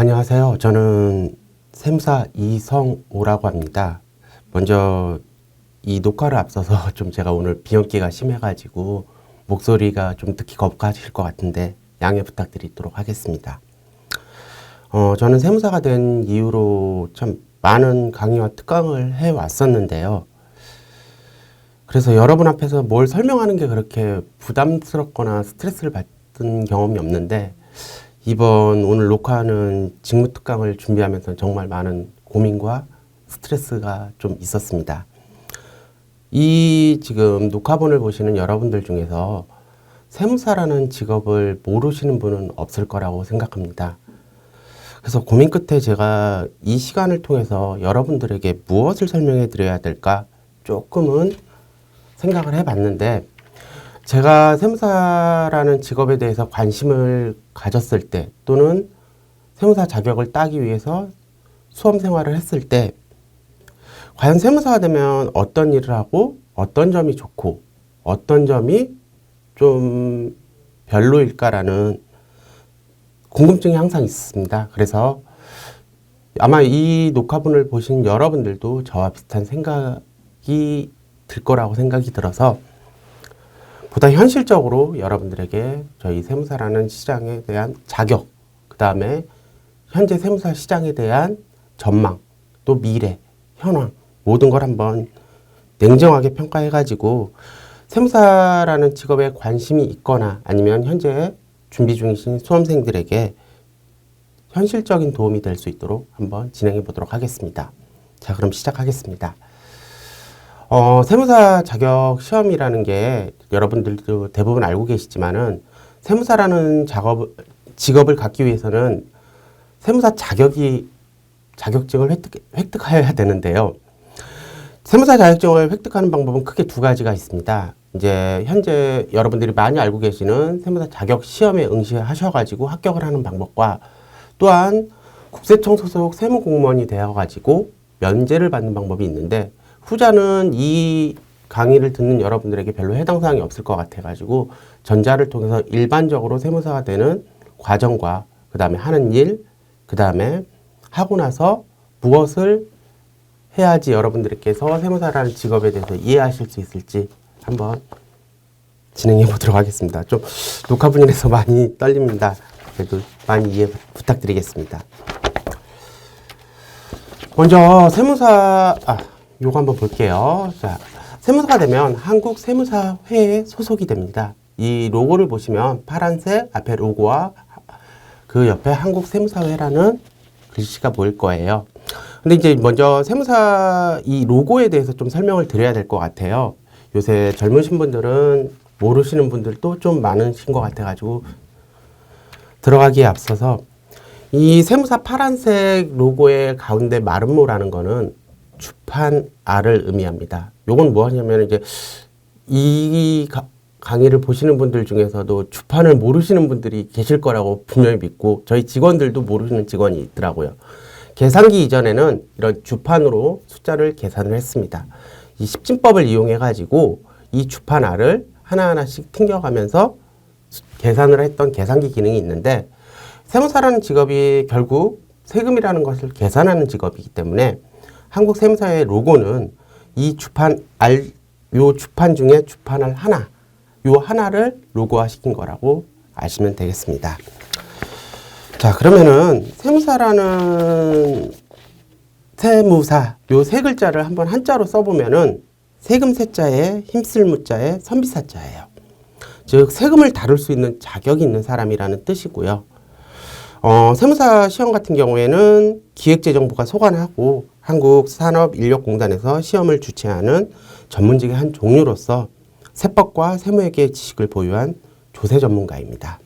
안녕하세요. 저는 세무사 이성오라고 합니다. 먼저 이 녹화를 앞서서 좀 제가 오늘 비염기가 심해가지고 목소리가 좀 듣기 거북하실 것 같은데 양해 부탁드리도록 하겠습니다. 저는 세무사가 된 이후로 참 많은 강의와 특강을 해왔었는데요. 그래서 여러분 앞에서 뭘 설명하는 게 그렇게 부담스럽거나 스트레스를 받은 경험이 없는데 이번 오늘 녹화하는 직무특강을 준비하면서 정말 많은 고민과 스트레스가 좀 있었습니다. 이 지금 녹화본을 보시는 여러분들 중에서 세무사라는 직업을 모르시는 분은 없을 거라고 생각합니다. 그래서 고민 끝에 제가 이 시간을 통해서 여러분들에게 무엇을 설명해 드려야 될까 조금은 생각을 해봤는데, 제가 세무사라는 직업에 대해서 관심을 가졌을 때 또는 세무사 자격을 따기 위해서 수험 생활을 했을 때 과연 세무사가 되면 어떤 일을 하고 어떤 점이 좋고 어떤 점이 좀 별로일까라는 궁금증이 항상 있습니다. 그래서 아마 이 녹화본을 보신 여러분들도 저와 비슷한 생각이 들 거라고 생각이 들어서 보다 현실적으로 여러분들에게 저희 세무사라는 시장에 대한 자격, 그 다음에 현재 세무사 시장에 대한 전망, 또 미래, 현황 모든 걸 한번 냉정하게 평가해가지고 세무사라는 직업에 관심이 있거나 아니면 현재 준비 중이신 수험생들에게 현실적인 도움이 될 수 있도록 한번 진행해 보도록 하겠습니다. 자, 그럼 시작하겠습니다. 세무사 자격 시험이라는 게 여러분들도 대부분 알고 계시지만은 세무사라는 직업을 갖기 위해서는 세무사 자격증을 획득해야 되는데요. 세무사 자격증을 획득하는 방법은 크게 두 가지가 있습니다. 이제 현재 여러분들이 많이 알고 계시는 세무사 자격 시험에 응시하셔가지고 합격을 하는 방법과 또한 국세청 소속 세무공무원이 되어가지고 면제를 받는 방법이 있는데, 후자는 이 강의를 듣는 여러분들에게 별로 해당 사항이 없을 것 같아가지고 전자를 통해서 일반적으로 세무사가 되는 과정과 그 다음에 하는 일, 그 다음에 하고 나서 무엇을 해야지 여러분들께서 세무사라는 직업에 대해서 이해하실 수 있을지 한번 진행해 보도록 하겠습니다. 좀 녹화분이라서 많이 떨립니다. 그래도 많이 이해 부탁드리겠습니다. 먼저 요거 한번 볼게요. 자, 세무사가 되면 한국세무사회에 소속이 됩니다. 이 로고를 보시면 파란색 앞에 로고와 그 옆에 한국세무사회라는 글씨가 보일 거예요. 근데 이제 먼저 세무사 이 로고에 대해서 좀 설명을 드려야 될 것 같아요. 요새 젊으신 분들은 모르시는 분들도 좀 많으신 것 같아가지고 들어가기에 앞서서 이 세무사 파란색 로고의 가운데 마름모라는 거는 주판알을 의미합니다. 요건 뭐냐면 이제 이 강의를 보시는 분들 중에서도 주판을 모르시는 분들이 계실 거라고 분명히 믿고 저희 직원들도 모르시는 직원이 있더라고요. 계산기 이전에는 이런 주판으로 숫자를 계산을 했습니다. 이 십진법을 이용해 가지고 이 주판알을 하나하나씩 튕겨가면서 계산을 했던 계산기 기능이 있는데, 세무사라는 직업이 결국 세금이라는 것을 계산하는 직업이기 때문에 한국 세무사의 로고는 이 요 주판 중에 주판알 하나, 요 하나를 로고화 시킨 거라고 아시면 되겠습니다. 자, 그러면은 세무사, 요 세 글자를 한번 한자로 써보면은 세금 세자에 힘쓸 무자에 선비사자예요. 즉, 세금을 다룰 수 있는 자격이 있는 사람이라는 뜻이고요. 세무사 시험 같은 경우에는 기획재정부가 소관하고 한국산업인력공단에서 시험을 주최하는 전문직의 한 종류로서 세법과 세무회계의 지식을 보유한 조세 전문가입니다.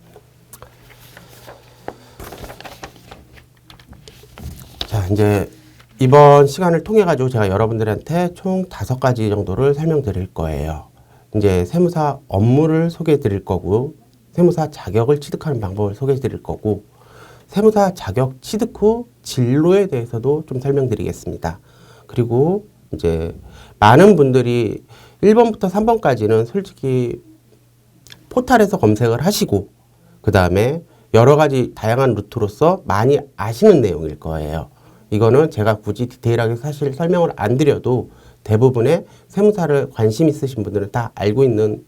자, 이제 이번 시간을 통해 가지고 제가 여러분들한테 총 5가지 정도를 설명드릴 거예요. 이제 세무사 업무를 소개해 드릴 거고, 세무사 자격을 취득하는 방법을 소개해 드릴 거고, 세무사 자격 취득 후 진로에 대해서도 좀 설명드리겠습니다. 그리고 이제 많은 분들이 1번부터 3번까지는 솔직히 포털에서 검색을 하시고, 그 다음에 여러 가지 다양한 루트로서 많이 아시는 내용일 거예요. 이거는 제가 굳이 디테일하게 사실 설명을 안 드려도 대부분의 세무사를 관심 있으신 분들은 다 알고 있는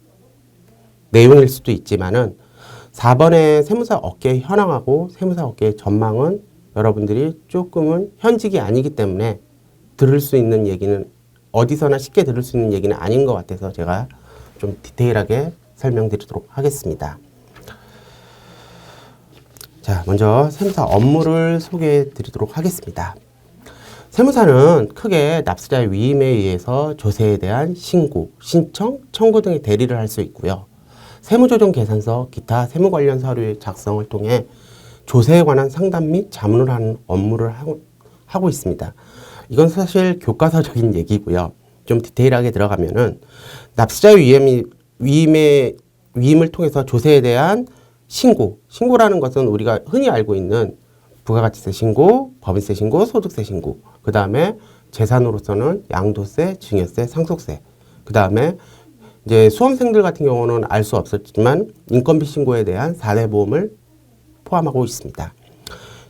내용일 수도 있지만은 4번의 세무사 업계의 현황하고 세무사 업계의 전망은 여러분들이 조금은 현직이 아니기 때문에 들을 수 있는 얘기는 어디서나 쉽게 들을 수 있는 얘기는 아닌 것 같아서 제가 좀 디테일하게 설명드리도록 하겠습니다. 자, 먼저 세무사 업무를 소개해 드리도록 하겠습니다. 세무사는 크게 납세자의 위임에 의해서 조세에 대한 신고, 신청, 청구 등의 대리를 할 수 있고요. 세무조정 계산서, 기타 세무 관련 서류의 작성을 통해 조세에 관한 상담 및 자문을 하는 업무를 하고 있습니다. 이건 사실 교과서적인 얘기고요. 좀 디테일하게 들어가면은 납세자의 위임을 통해서 조세에 대한 신고라는 것은 우리가 흔히 알고 있는 부가가치세 신고, 법인세 신고, 소득세 신고, 그 다음에 재산으로서는 양도세, 증여세, 상속세, 그 다음에 이제 수험생들 같은 경우는 알 수 없었지만 인건비 신고에 대한 4대 보험을 포함하고 있습니다.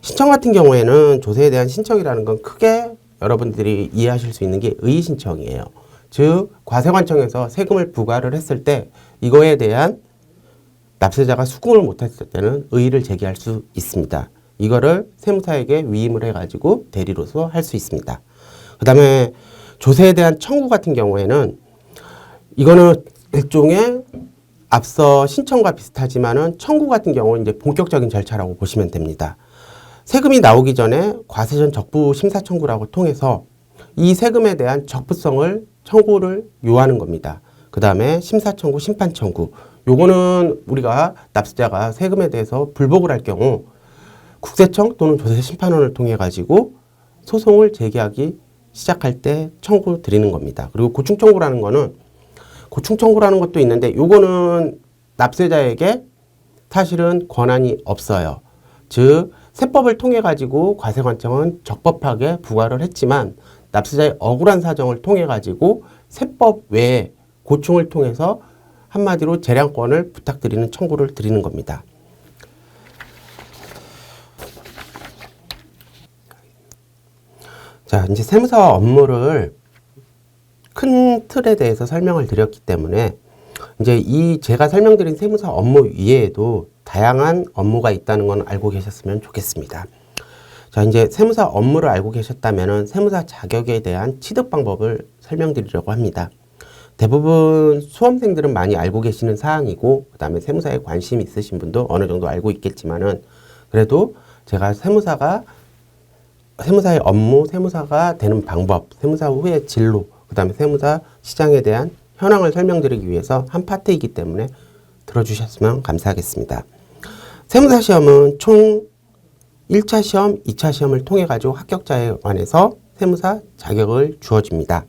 신청 같은 경우에는 조세에 대한 신청이라는 건 크게 여러분들이 이해하실 수 있는 게 의의신청이에요. 즉 과세관청에서 세금을 부과를 했을 때 이거에 대한 납세자가 수긍을 못했을 때는 의의를 제기할 수 있습니다. 이거를 세무사에게 위임을 해가지고 대리로서 할 수 있습니다. 그 다음에 조세에 대한 청구 같은 경우에는 이거는 일종의 앞서 신청과 비슷하지만은 청구 같은 경우는 이제 본격적인 절차라고 보시면 됩니다. 세금이 나오기 전에 과세전 적부 심사 청구라고 통해서 이 세금에 대한 적부성을 청구를 요하는 겁니다. 그 다음에 심사 청구, 심판 청구. 요거는 우리가 납세자가 세금에 대해서 불복을 할 경우 국세청 또는 조세심판원을 통해 가지고 소송을 제기하기 시작할 때 청구 드리는 겁니다. 그리고 고충 청구라는 것도 있는데 요거는 납세자에게 사실은 권한이 없어요. 즉 세법을 통해 가지고 과세관청은 적법하게 부과를 했지만 납세자의 억울한 사정을 통해 가지고 세법 외에 고충을 통해서 한마디로 재량권을 부탁드리는 청구를 드리는 겁니다. 자, 이제 세무사 업무를 큰 틀에 대해서 설명을 드렸기 때문에 이제 이 제가 설명드린 세무사 업무 이외에도 다양한 업무가 있다는 건 알고 계셨으면 좋겠습니다. 자, 이제 세무사 업무를 알고 계셨다면은 세무사 자격에 대한 취득 방법을 설명드리려고 합니다. 대부분 수험생들은 많이 알고 계시는 사항이고 그 다음에 세무사에 관심 있으신 분도 어느 정도 알고 있겠지만은 그래도 제가 세무사의 업무, 세무사가 되는 방법, 세무사 후의 진로, 그 다음에 세무사 시장에 대한 현황을 설명드리기 위해서 한 파트이기 때문에 들어주셨으면 감사하겠습니다. 세무사 시험은 총 1차 시험, 2차 시험을 통해 가지고 합격자에 관해서 세무사 자격을 주어집니다.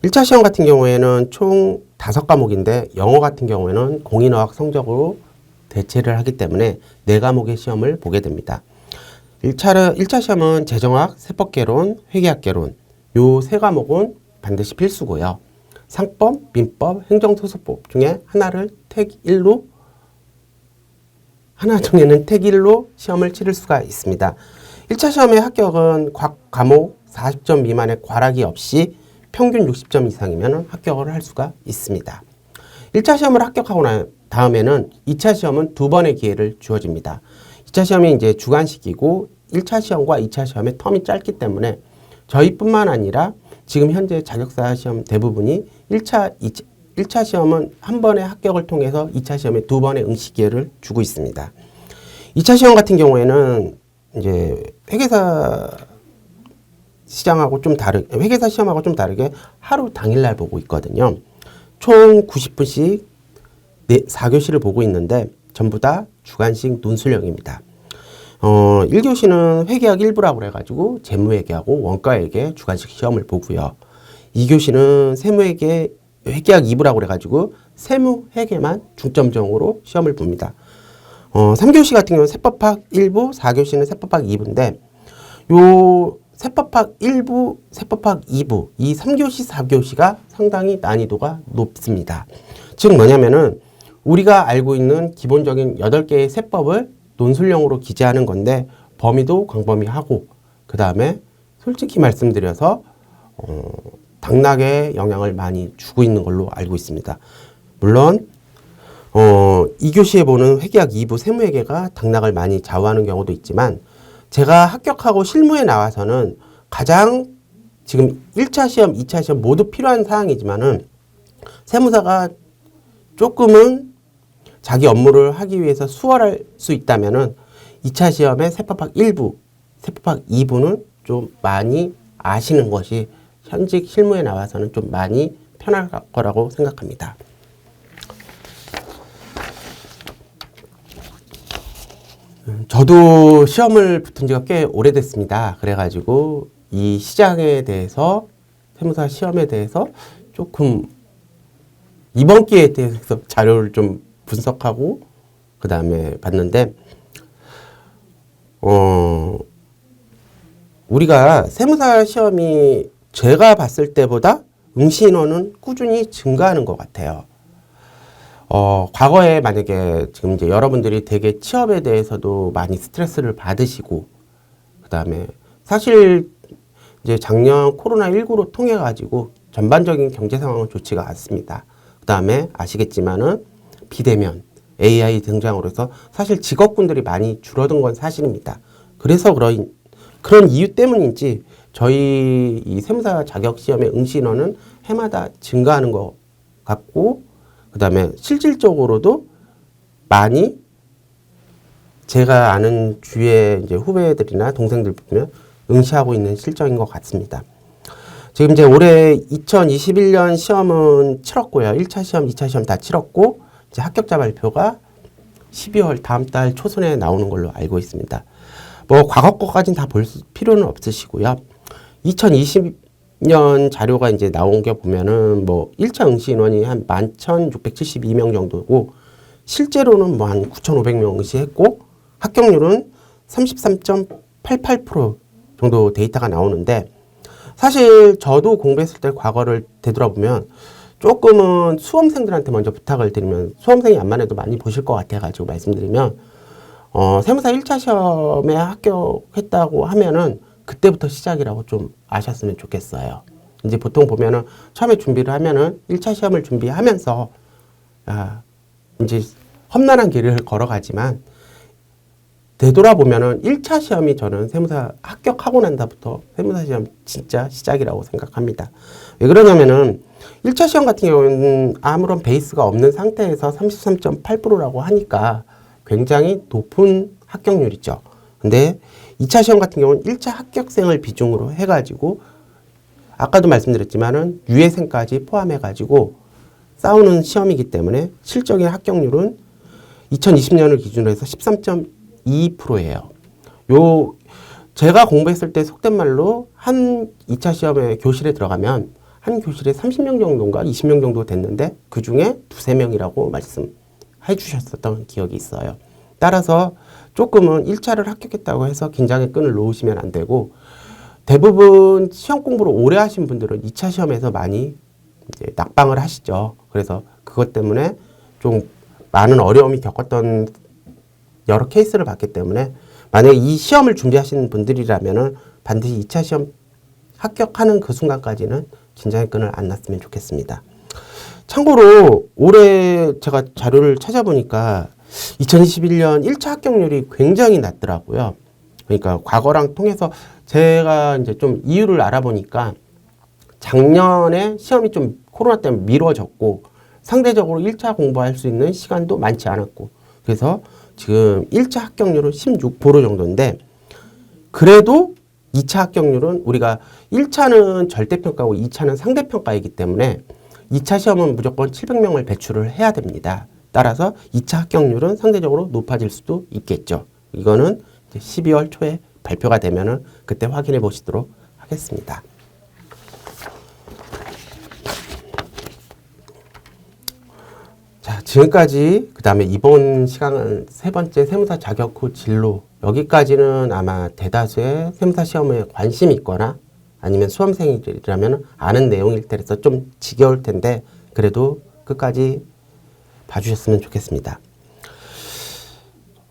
1차 시험 같은 경우에는 총 5과목인데 영어 같은 경우에는 공인어학 성적으로 대체를 하기 때문에 4과목의 시험을 보게 됩니다. 1차 시험은 재정학, 세법개론, 회계학개론 요 3과목은 반드시 필수고요. 상법, 민법, 행정소송법 중에 하나 중에는 택 1로 시험을 치를 수가 있습니다. 1차 시험의 합격은 각 과목 40점 미만의 과락이 없이 평균 60점 이상이면 합격을 할 수가 있습니다. 1차 시험을 합격하고 난 다음에는 2차 시험은 2번의 기회를 주어집니다. 2차 시험이 이제 주관식이고 1차 시험과 2차 시험의 텀이 짧기 때문에 저희뿐만 아니라 지금 현재 자격사 시험 대부분이 1차 시험은 한 번의 합격을 통해서 2차 시험에 2번의 응시 기회를 주고 있습니다. 2차 시험 같은 경우에는 이제 회계사 시험하고 좀 다르게 하루 당일날 보고 있거든요. 총 90분씩 4교시를 보고 있는데 전부 다 주관식 논술형입니다. 1교시는 회계학 1부라고 해가지고 재무회계하고 원가회계 주관식 시험을 보고요. 2교시는 세무회계 회계학 2부라고 해가지고 세무회계만 중점적으로 시험을 봅니다. 3교시 같은 경우는 세법학 1부, 4교시는 세법학 2부인데 요 세법학 1부, 세법학 2부 이 3교시, 4교시가 상당히 난이도가 높습니다. 즉 뭐냐면은 우리가 알고 있는 기본적인 8개의 세법을 논술형으로 기재하는 건데 범위도 광범위하고 그 다음에 솔직히 말씀드려서 당락에 영향을 많이 주고 있는 걸로 알고 있습니다. 물론 2교시에 보는 회계학 2부 세무회계가 당락을 많이 좌우하는 경우도 있지만 제가 합격하고 실무에 나와서는 가장 지금 1차 시험, 2차 시험 모두 필요한 사항이지만은 세무사가 조금은 자기 업무를 하기 위해서 수월할 수 있다면은 2차 시험의 세법학 1부, 세법학 2부는 좀 많이 아시는 것이 현직 실무에 나와서는 좀 많이 편할 거라고 생각합니다. 저도 시험을 붙은 지가 꽤 오래됐습니다. 그래가지고 이 시장에 대해서 세무사 시험에 대해서 조금 이번 기회에 대해서 자료를 좀 분석하고 그 다음에 봤는데 우리가 세무사 시험이 제가 봤을 때보다 응시 인원은 꾸준히 증가하는 것 같아요. 과거에 만약에 지금 이제 여러분들이 되게 취업에 대해서도 많이 스트레스를 받으시고, 그 다음에 사실 이제 작년 코로나19로 통해 가지고 전반적인 경제 상황은 좋지가 않습니다. 그 다음에 아시겠지만은 비대면, AI 등장으로 해서 사실 직업군들이 많이 줄어든 건 사실입니다. 그래서 그런 이유 때문인지 저희 이 세무사 자격 시험의 응시 인원은 해마다 증가하는 것 같고, 그 다음에 실질적으로도 많이 제가 아는 주위의 이제 후배들이나 동생들 보면 응시하고 있는 실정인 것 같습니다. 지금 이제 올해 2021년 시험은 치렀고요. 1차 시험, 2차 시험 다 치렀고, 이제 합격자 발표가 12월 다음 달 초순에 나오는 걸로 알고 있습니다. 뭐 과거 거까지는 다 볼 필요는 없으시고요. 2020년 자료가 이제 나온 게 보면은 뭐 1차 응시 인원이 한 11,672명 정도고 실제로는 뭐 한 9,500명 응시했고 합격률은 33.88% 정도 데이터가 나오는데 사실 저도 공부했을 때 과거를 되돌아보면 조금은 수험생들한테 먼저 부탁을 드리면 수험생이 안만 해도 많이 보실 것 같아가지고 말씀드리면 세무사 1차 시험에 합격했다고 하면은 그때부터 시작이라고 좀 아셨으면 좋겠어요. 이제 보통 보면은 처음에 준비를 하면은 1차 시험을 준비하면서 이제 험난한 길을 걸어가지만 되돌아보면은 1차 시험이 저는 세무사 합격하고 난 다부터 세무사 시험 진짜 시작이라고 생각합니다. 왜 그러냐면은 1차 시험 같은 경우는 아무런 베이스가 없는 상태에서 33.8%라고 하니까 굉장히 높은 합격률이죠. 근데 2차 시험 같은 경우는 1차 합격생을 비중으로 해가지고 아까도 말씀드렸지만은 유예생까지 포함해가지고 싸우는 시험이기 때문에 실적인 합격률은 2020년을 기준으로 해서 13.2%예요. 제가 공부했을 때 속된 말로 한 2차 시험에 교실에 들어가면 한 교실에 30명 정도인가 20명 정도 됐는데 그 중에 2~3명이라고 말씀해 주셨었던 기억이 있어요. 따라서 조금은 1차를 합격했다고 해서 긴장의 끈을 놓으시면 안 되고 대부분 시험 공부를 오래 하신 분들은 2차 시험에서 많이 이제 낙방을 하시죠. 그래서 그것 때문에 좀 많은 어려움이 겪었던 여러 케이스를 봤기 때문에 만약에 이 시험을 준비하시는 분들이라면은 반드시 2차 시험 합격하는 그 순간까지는 긴장의 끈을 안 놨으면 좋겠습니다. 참고로 올해 제가 자료를 찾아보니까 2021년 1차 합격률이 굉장히 낮더라고요. 그러니까 과거랑 통해서 제가 이제 좀 이유를 알아보니까 작년에 시험이 좀 코로나 때문에 미뤄졌고 상대적으로 1차 공부할 수 있는 시간도 많지 않았고 그래서 지금 1차 합격률은 16% 정도인데 그래도 2차 합격률은 우리가 1차는 절대평가고 2차는 상대평가이기 때문에 2차 시험은 무조건 700명을 배출을 해야 됩니다. 따라서 2차 합격률은 상대적으로 높아질 수도 있겠죠. 이거는 12월 초에 발표가 되면은 그때 확인해 보시도록 하겠습니다. 자, 지금까지 그 다음에 이번 시간은 세 번째 세무사 자격 후 진로 여기까지는 아마 대다수의 세무사 시험에 관심이 있거나 아니면 수험생이라면 아는 내용일 테라서 좀 지겨울 텐데 그래도 끝까지 봐주셨으면 좋겠습니다.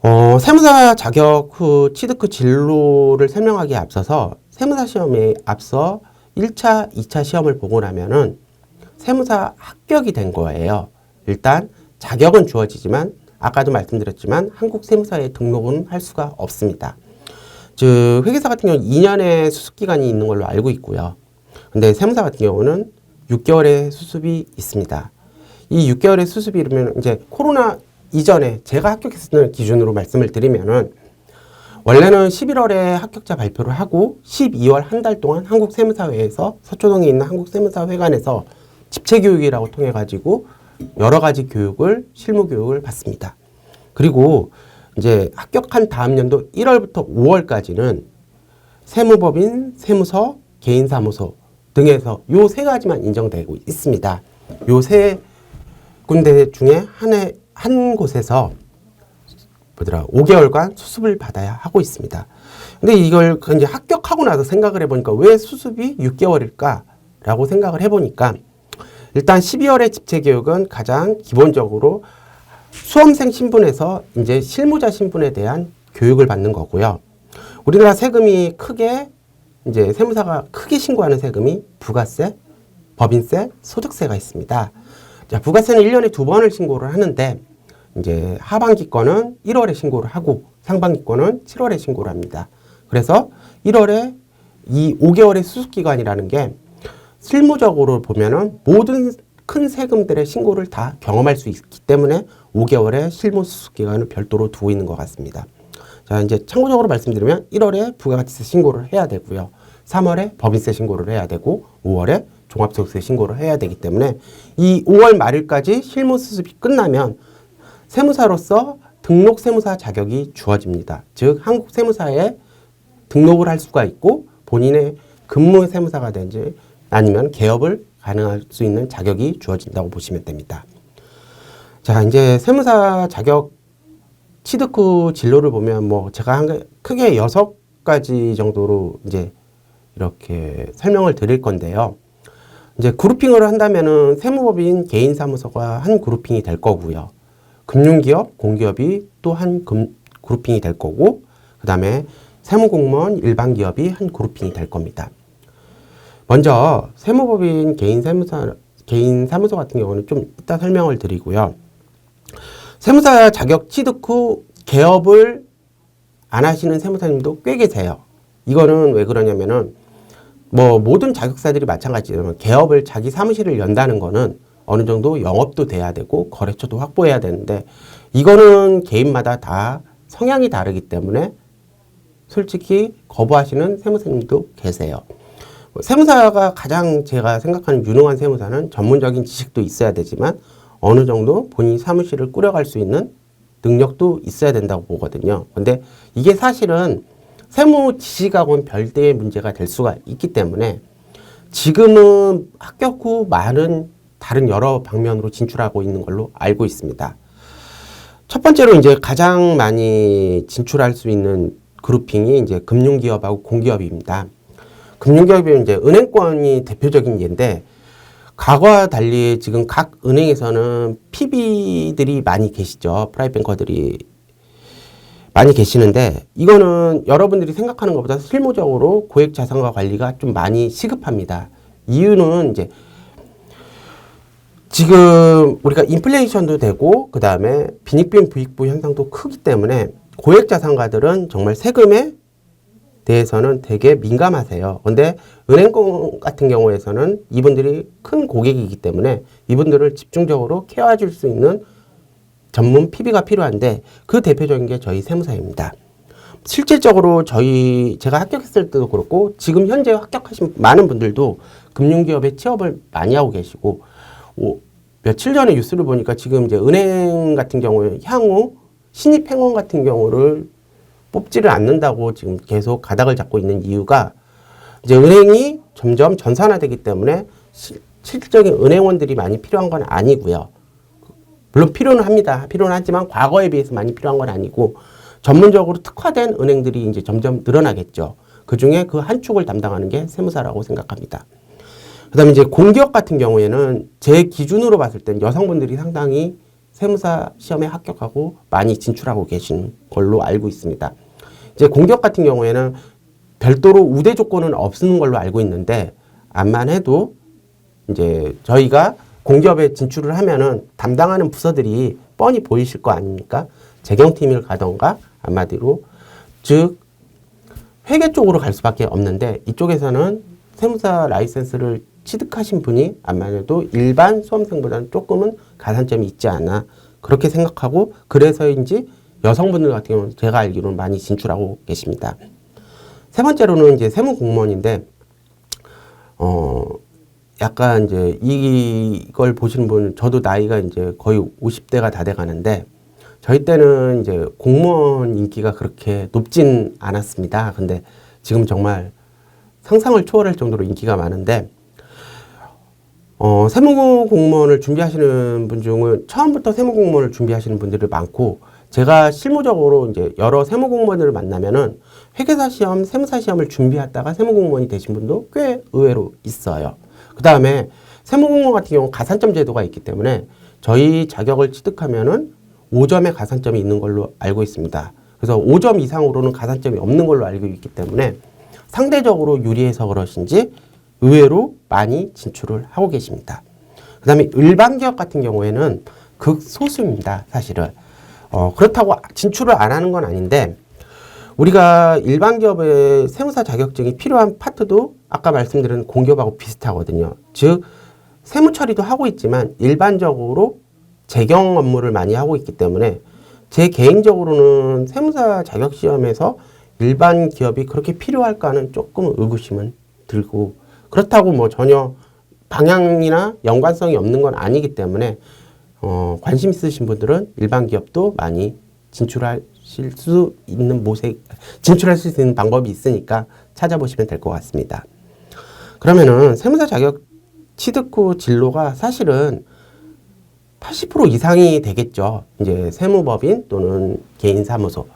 세무사 자격 후 취득 후 진로를 설명하기에 앞서서 세무사 시험에 앞서 1차, 2차 시험을 보고 나면은 세무사 합격이 된 거예요. 일단 자격은 주어지지만 아까도 말씀드렸지만 한국 세무사에 등록은 할 수가 없습니다. 즉 회계사 같은 경우는 2년의 수습 기간이 있는 걸로 알고 있고요. 근데 세무사 같은 경우는 6개월의 수습이 있습니다. 이 6개월의 수습이 이르면 이제 코로나 이전에 제가 합격했을 기준으로 말씀을 드리면은 원래는 11월에 합격자 발표를 하고 12월 한 달 동안 한국세무사회에서 서초동에 있는 한국세무사회관에서 집체교육이라고 통해 가지고 여러 가지 교육을 실무 교육을 받습니다. 그리고 이제 합격한 다음 연도 1월부터 5월까지는 세무법인, 세무서, 개인사무소 등에서 요 세 가지만 인정되고 있습니다. 요 세 군데 중에 한 곳에서 5개월간 수습을 받아야 하고 있습니다. 근데 이걸 이제 합격하고 나서 생각을 해보니까 왜 수습이 6개월일까라고 생각을 해보니까 일단 12월의 집체교육은 가장 기본적으로 수험생 신분에서 이제 실무자 신분에 대한 교육을 받는 거고요. 우리나라 세금이 크게 이제 세무사가 크게 신고하는 세금이 부가세, 법인세, 소득세가 있습니다. 자, 부가세는 1년에 2번을 신고를 하는데 이제 하반기 거는 1월에 신고를 하고 상반기 거는 7월에 신고를 합니다. 그래서 1월에 이 5개월의 수습기간이라는 게 실무적으로 보면은 모든 큰 세금들의 신고를 다 경험할 수 있기 때문에 5개월의 실무 수습기간을 별도로 두고 있는 것 같습니다. 자, 이제 참고적으로 말씀드리면 1월에 부가가치세 신고를 해야 되고요. 3월에 법인세 신고를 해야 되고 5월에 종합소득세 신고를 해야 되기 때문에 이 5월 말일까지 실무 수습이 끝나면 세무사로서 등록 세무사 자격이 주어집니다. 즉 한국 세무사에 등록을 할 수가 있고 본인의 근무 세무사가 된지 아니면 개업을 가능할 수 있는 자격이 주어진다고 보시면 됩니다. 자, 이제 세무사 자격 취득 후 진로를 보면 뭐 제가 크게 6가지 정도로 이제 이렇게 설명을 드릴 건데요. 이제 그룹핑을 한다면은 세무법인 개인사무소가 한 그룹핑이 될 거고요. 금융기업, 공기업이 또 한 그룹핑이 될 거고, 그 다음에 세무공무원, 일반기업이 한 그룹핑이 될 겁니다. 먼저 세무법인 개인사무소 같은 경우는 좀 이따 설명을 드리고요. 세무사 자격 취득 후 개업을 안 하시는 세무사님도 꽤 계세요. 이거는 왜 그러냐면은 뭐 모든 자격사들이 마찬가지지만 개업을 자기 사무실을 연다는 거는 어느 정도 영업도 돼야 되고 거래처도 확보해야 되는데 이거는 개인마다 다 성향이 다르기 때문에 솔직히 거부하시는 세무사님도 계세요. 세무사가 가장 제가 생각하는 유능한 세무사는 전문적인 지식도 있어야 되지만 어느 정도 본인 사무실을 꾸려갈 수 있는 능력도 있어야 된다고 보거든요. 근데 이게 사실은 세무 지식하고는 별개의 문제가 될 수가 있기 때문에 지금은 합격 후 많은 다른 여러 방면으로 진출하고 있는 걸로 알고 있습니다. 첫 번째로 이제 가장 많이 진출할 수 있는 그룹핑이 이제 금융기업하고 공기업입니다. 금융기업이 이제 은행권이 대표적인 예인데 과거와 달리 지금 각 은행에서는 PB들이 많이 계시죠. 프라이뱅커들이 많이 계시는데 이거는 여러분들이 생각하는 것보다 실무적으로 고액 자산과 관리가 좀 많이 시급합니다. 이유는 이제 지금 우리가 인플레이션도 되고 그 다음에 빈익빈 부익부 현상도 크기 때문에 고액 자산가들은 정말 세금에 대해서는 되게 민감하세요. 근데 은행권 같은 경우에서는 이분들이 큰 고객이기 때문에 이분들을 집중적으로 케어해 줄 수 있는 전문 PB가 필요한데 그 대표적인 게 저희 세무사입니다. 실질적으로 제가 합격했을 때도 그렇고 지금 현재 합격하신 많은 분들도 금융기업에 취업을 많이 하고 계시고 며칠 전에 뉴스를 보니까 지금 이제 은행 같은 경우에 향후 신입 행원 같은 경우를 뽑지를 않는다고 지금 계속 가닥을 잡고 있는 이유가 이제 은행이 점점 전산화되기 때문에 실질적인 은행원들이 많이 필요한 건 아니고요. 물론 필요는 합니다. 필요는 하지만 과거에 비해서 많이 필요한 건 아니고 전문적으로 특화된 은행들이 이제 점점 늘어나겠죠. 그 중에 그 한 축을 담당하는 게 세무사라고 생각합니다. 그 다음에 이제 공기업 같은 경우에는 제 기준으로 봤을 땐 여성분들이 상당히 세무사 시험에 합격하고 많이 진출하고 계신 걸로 알고 있습니다. 이제 공기업 같은 경우에는 별도로 우대 조건은 없는 걸로 알고 있는데, 암만 해도 이제 저희가 공기업에 진출을 하면은 담당하는 부서들이 뻔히 보이실 거 아닙니까? 재경팀을 가던가 한마디로 즉 회계 쪽으로 갈 수밖에 없는데, 이쪽에서는 세무사 라이센스를 취득하신 분이 암만 해도 일반 수험생보다는 조금은 가산점이 있지 않나 그렇게 생각하고, 그래서인지 여성분들 같은 경우는 제가 알기로는 많이 진출하고 계십니다. 세 번째로는 이제 세무공무원인데, 약간 이제 이걸 보시는 분, 저도 나이가 이제 거의 50대가 다 돼 가는데, 저희 때는 이제 공무원 인기가 그렇게 높진 않았습니다. 근데 지금 정말 상상을 초월할 정도로 인기가 많은데, 세무공무원을 준비하시는 분 중은 처음부터 세무공무원을 준비하시는 분들이 많고, 제가 실무적으로 이제 여러 세무공무원들을 만나면은 회계사 시험, 세무사 시험을 준비했다가 세무공무원이 되신 분도 꽤 의외로 있어요. 그 다음에 세무공무원 같은 경우는 가산점 제도가 있기 때문에 저희 자격을 취득하면은 5점의 가산점이 있는 걸로 알고 있습니다. 그래서 5점 이상으로는 가산점이 없는 걸로 알고 있기 때문에 상대적으로 유리해서 그러신지 의외로 많이 진출을 하고 계십니다. 그 다음에 일반 기업 같은 경우에는 극소수입니다, 사실은. 그렇다고 진출을 안 하는 건 아닌데, 우리가 일반 기업의 세무사 자격증이 필요한 파트도 아까 말씀드린 공기업하고 비슷하거든요. 즉, 세무 처리도 하고 있지만 일반적으로 재경 업무를 많이 하고 있기 때문에 제 개인적으로는 세무사 자격시험에서 일반 기업이 그렇게 필요할까는 조금 의구심은 들고, 그렇다고 뭐 전혀 방향이나 연관성이 없는 건 아니기 때문에 관심 있으신 분들은 일반 기업도 많이 진출하실 수 있는 방법이 있으니까 찾아보시면 될 것 같습니다. 그러면은 세무사 자격 취득 후 진로가 사실은 80% 이상이 되겠죠. 이제 세무법인 또는 개인사무소.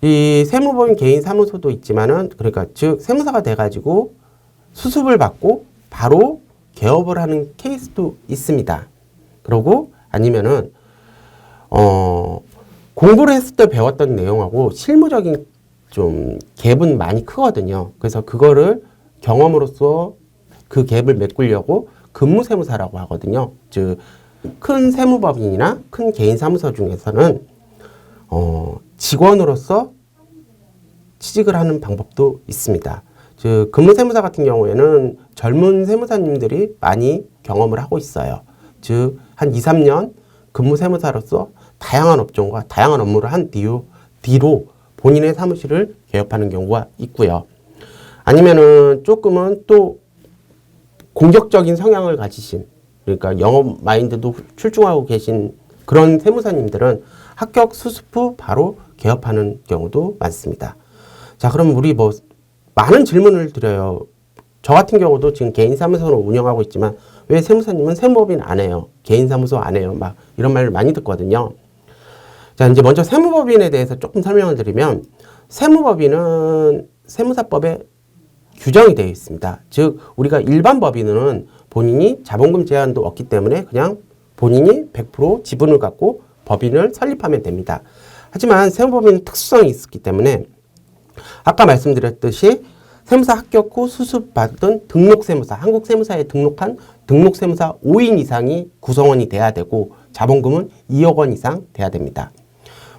이 세무법인 개인사무소도 있지만은, 그러니까 즉 세무사가 돼가지고 수습을 받고 바로 개업을 하는 케이스도 있습니다. 그러고 아니면은 공부를 했을 때 배웠던 내용하고 실무적인 좀 갭은 많이 크거든요. 그래서 그거를 경험으로써 그 갭을 메꾸려고 근무세무사라고 하거든요. 즉 큰 세무법인이나 큰 개인사무소 중에서는 직원으로서 취직을 하는 방법도 있습니다. 즉 근무세무사 같은 경우에는 젊은 세무사님들이 많이 경험을 하고 있어요. 즉 한 2, 3년 근무세무사로서 다양한 업종과 다양한 업무를 한 뒤로 본인의 사무실을 개업하는 경우가 있고요. 아니면은 조금은 또 공격적인 성향을 가지신, 그러니까 영업 마인드도 출중하고 계신 그런 세무사님들은 합격 수습 후 바로 개업하는 경우도 많습니다. 자, 그럼 우리 뭐 많은 질문을 드려요. 저 같은 경우도 지금 개인사무소를 운영하고 있지만 왜 세무사님은 세무법인 안 해요? 개인사무소 안 해요? 막 이런 말을 많이 듣거든요. 자, 이제 먼저 세무법인에 대해서 조금 설명을 드리면, 세무법인은 세무사법에 규정이 되어 있습니다. 즉 우리가 일반 법인은 본인이 자본금 제한도 없기 때문에 그냥 본인이 100% 지분을 갖고 법인을 설립하면 됩니다. 하지만 세무법인은 특수성이 있기 때문에 아까 말씀드렸듯이 세무사 합격 후 수습받은 등록세무사, 한국세무사에 등록한 등록세무사 5인 이상이 구성원이 돼야 되고 자본금은 2억 원 이상 돼야 됩니다.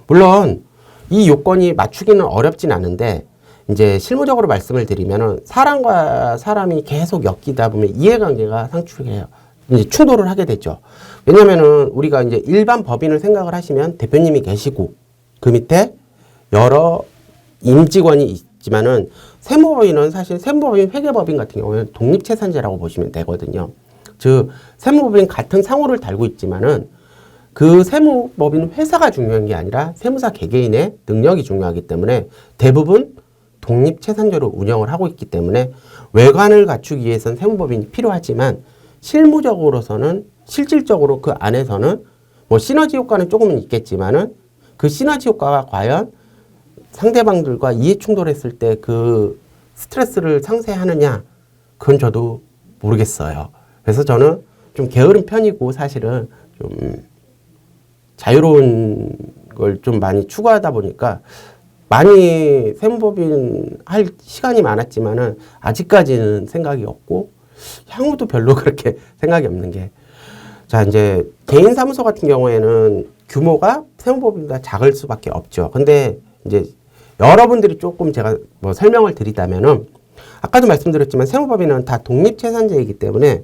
물론 이 요건이 맞추기는 어렵진 않은데, 이제 실무적으로 말씀을 드리면은 사람과 사람이 계속 엮이다 보면 이해관계가 상충해요. 이제 충돌을 하게 되죠. 왜냐면은 우리가 이제 일반 법인을 생각을 하시면 대표님이 계시고 그 밑에 여러 임직원이 있지만은, 세무법인은 사실 세무법인, 회계법인 같은 경우는 독립채산제라고 보시면 되거든요. 즉 세무법인 같은 상호를 달고 있지만은 그 세무법인 회사가 중요한 게 아니라 세무사 개개인의 능력이 중요하기 때문에 대부분 독립채산제로 운영을 하고 있기 때문에 외관을 갖추기 위해서는 세무법인이 필요하지만, 실무적으로서는 실질적으로 그 안에서는 뭐 시너지 효과는 조금은 있겠지만은 그 시너지 효과가 과연 상대방들과 이해 충돌했을 때 그 스트레스를 상쇄하느냐, 그건 저도 모르겠어요. 그래서 저는 좀 게으른 편이고 사실은 좀 자유로운 걸 좀 많이 추구하다 보니까 많이 세무법인 할 시간이 많았지만은 아직까지는 생각이 없고 향후도 별로 그렇게 생각이 없는 게, 자, 이제 개인 사무소 같은 경우에는 규모가 세무법인보다 작을 수밖에 없죠. 근데 이제 여러분들이 조금 제가 뭐 설명을 드리자면은, 아까도 말씀드렸지만 세무법인은 다 독립재산제이기 때문에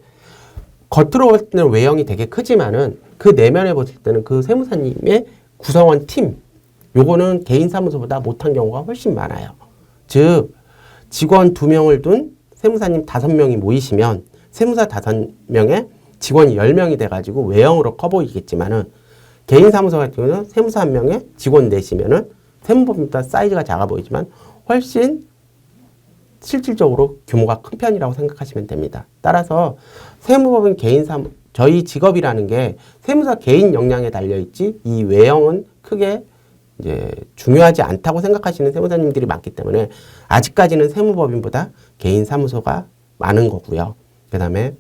겉으로 볼 때는 외형이 되게 크지만은 그 내면에 보실 때는 그 세무사님의 구성원 팀, 요거는 개인 사무소보다 못한 경우가 훨씬 많아요. 즉, 직원 2명을 둔 세무사님 5명이 모이시면 세무사 5명에 직원이 10명이 돼가지고 외형으로 커 보이겠지만은, 개인 사무소 같은 경우는 세무사 1명에 직원 4시면은 세무법인보다 사이즈가 작아 보이지만 훨씬 실질적으로 규모가 큰 편이라고 생각하시면 됩니다. 따라서 세무법인 개인 사무, 저희 직업이라는 게 세무사 개인 역량에 달려있지 이 외형은 크게 이제 중요하지 않다고 생각하시는 세무사님들이 많기 때문에 아직까지는 세무법인보다 개인 사무소가 많은 거고요. 그 다음에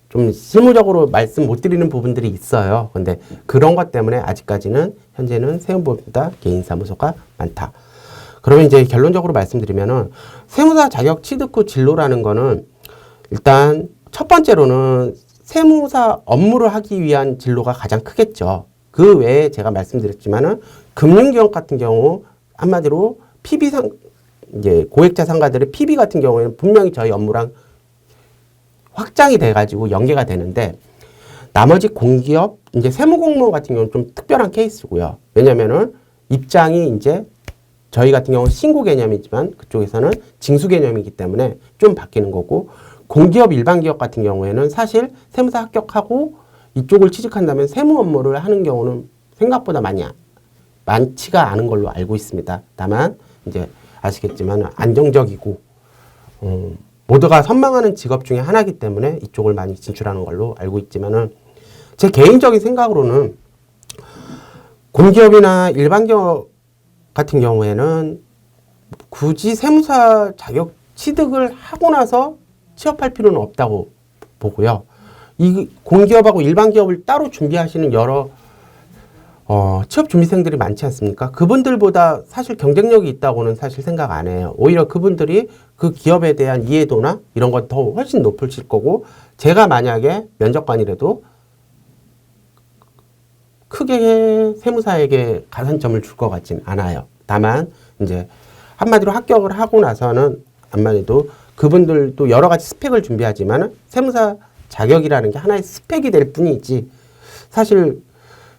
좀 실무적으로 말씀 못 드리는 부분들이 있어요. 근데 그런 것 때문에 아직까지는 현재는 세무법인보다 개인 사무소가 많다. 그러면 이제 결론적으로 말씀드리면은 세무사 자격 취득 후 진로라는 거는 일단 첫 번째로는 세무사 업무를 하기 위한 진로가 가장 크겠죠. 그 외에 제가 말씀드렸지만은 금융기업 같은 경우 한마디로 PB 이제 고액자 상가들의 PB 같은 경우에는 분명히 저희 업무랑 확장이 돼가지고 연계가 되는데, 나머지 공기업 이제 세무공무원 같은 경우는 좀 특별한 케이스고요. 왜냐면은 입장이 이제 저희 같은 경우는 신고 개념이지만 그쪽에서는 징수 개념이기 때문에 좀 바뀌는 거고, 공기업 일반 기업 같은 경우에는 사실 세무사 합격하고 이쪽을 취직한다면 세무 업무를 하는 경우는 생각보다 많지가 않은 걸로 알고 있습니다. 다만 이제 아시겠지만 안정적이고 모두가 선망하는 직업 중에 하나이기 때문에 이쪽을 많이 진출하는 걸로 알고 있지만은, 제 개인적인 생각으로는 공기업이나 일반 기업 같은 경우에는 굳이 세무사 자격 취득을 하고 나서 취업할 필요는 없다고 보고요. 이 공기업하고 일반 기업을 따로 준비하시는 여러 취업 준비생들이 많지 않습니까? 그분들보다 사실 경쟁력이 있다고는 사실 생각 안 해요. 오히려 그분들이 그 기업에 대한 이해도나 이런 건 더 훨씬 높으실 거고, 제가 만약에 면접관이라도 크게 세무사에게 가산점을 줄 것 같진 않아요. 다만 이제 한마디로 합격을 하고 나서는 아무래도 그분들도 여러 가지 스펙을 준비하지만 세무사 자격이라는 게 하나의 스펙이 될 뿐이지 사실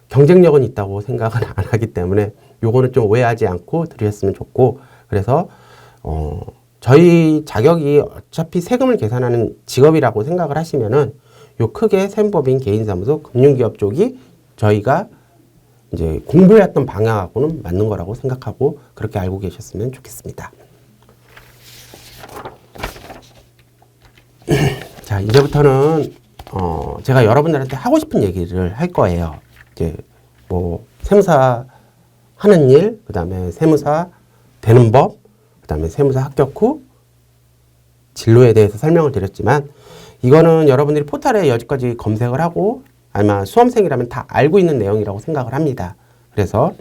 경쟁력은 있다고 생각은 안 하기 때문에 요거는 좀 오해하지 않고 드렸으면 좋고, 그래서 저희 자격이 어차피 세금을 계산하는 직업이라고 생각을 하시면은 요 크게 세무법인 개인사무소 금융기업 쪽이 저희가 이제 공부해왔던 방향하고는 맞는 거라고 생각하고 그렇게 알고 계셨으면 좋겠습니다. 자, 이제부터는 제가 여러분들한테 하고 싶은 얘기를 할 거예요. 이제 뭐 세무사 하는 일, 그 다음에 세무사 되는 법, 그 다음에 세무사 합격 후 진로에 대해서 설명을 드렸지만, 이거는 여러분들이 포털에 여기까지 검색을 하고 아마 수험생이라면 다 알고 있는 내용이라고 생각을 합니다. 그래서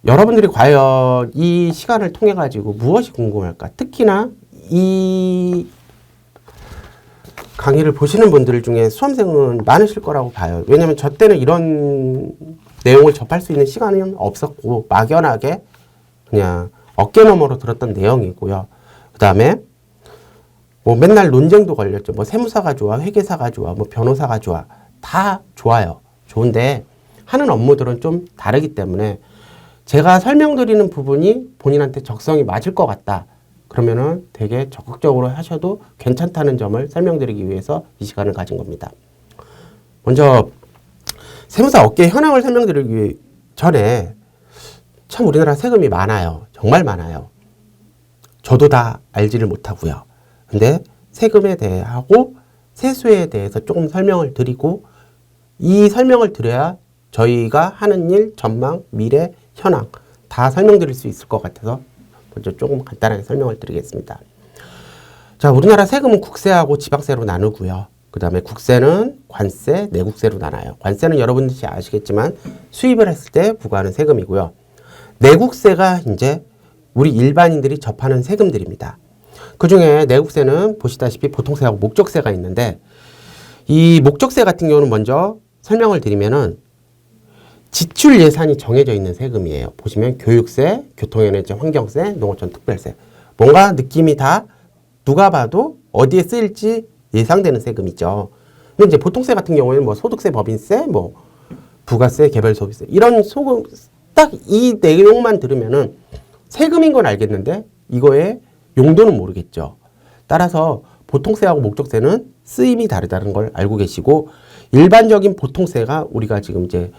여러분들이 과연 이 시간을 통해 가지고 무엇이 궁금할까? 특히나 이 강의를 보시는 분들 중에 수험생은 많으실 거라고 봐요. 왜냐면 저 때는 이런 내용을 접할 수 있는 시간이 없었고 막연하게 그냥 어깨너머로 들었던 내용이고요. 그 다음에 뭐 맨날 논쟁도 걸렸죠. 뭐 세무사가 좋아, 회계사가 좋아, 뭐 변호사가 좋아. 다 좋아요. 좋은데 하는 업무들은 좀 다르기 때문에 제가 설명드리는 부분이 본인한테 적성이 맞을 것 같다. 그러면은 되게 적극적으로 하셔도 괜찮다는 점을 설명드리기 위해서 이 시간을 가진 겁니다. 먼저 세무사 업계 현황을 설명드리기 전에 참 우리나라 세금이 많아요. 정말 많아요. 저도 다 알지를 못하고요. 근데 세금에 대하고 세수에 대해서 조금 설명을 드리고, 이 설명을 드려야 저희가 하는 일, 전망, 미래, 현황 다 설명드릴 수 있을 것 같아서 먼저 조금 간단하게 설명을 드리겠습니다. 자, 우리나라 세금은 국세하고 지방세로 나누고요. 그 다음에 국세는 관세, 내국세로 나눠요. 관세는 여러분들이 아시겠지만 수입을 했을 때 부과하는 세금이고요. 내국세가 이제 우리 일반인들이 접하는 세금들입니다. 그 중에 내국세는 보시다시피 보통세하고 목적세가 있는데, 이 목적세 같은 경우는 먼저 설명을 드리면은 지출 예산이 정해져 있는 세금이에요. 보시면 교육세, 교통에너지 환경세, 농어촌 특별세. 뭔가 느낌이 다 누가 봐도 어디에 쓰일지 예상되는 세금이죠. 근데 이제 보통세 같은 경우에는 뭐 소득세, 법인세, 뭐 부가세, 개별소비세 이런 소금 딱 이 내용만 들으면은 세금인 건 알겠는데 이거의 용도는 모르겠죠. 따라서 보통세하고 목적세는 쓰임이 다르다는 걸 알고 계시고, 일반적인 보통세가 우리가 지금 이제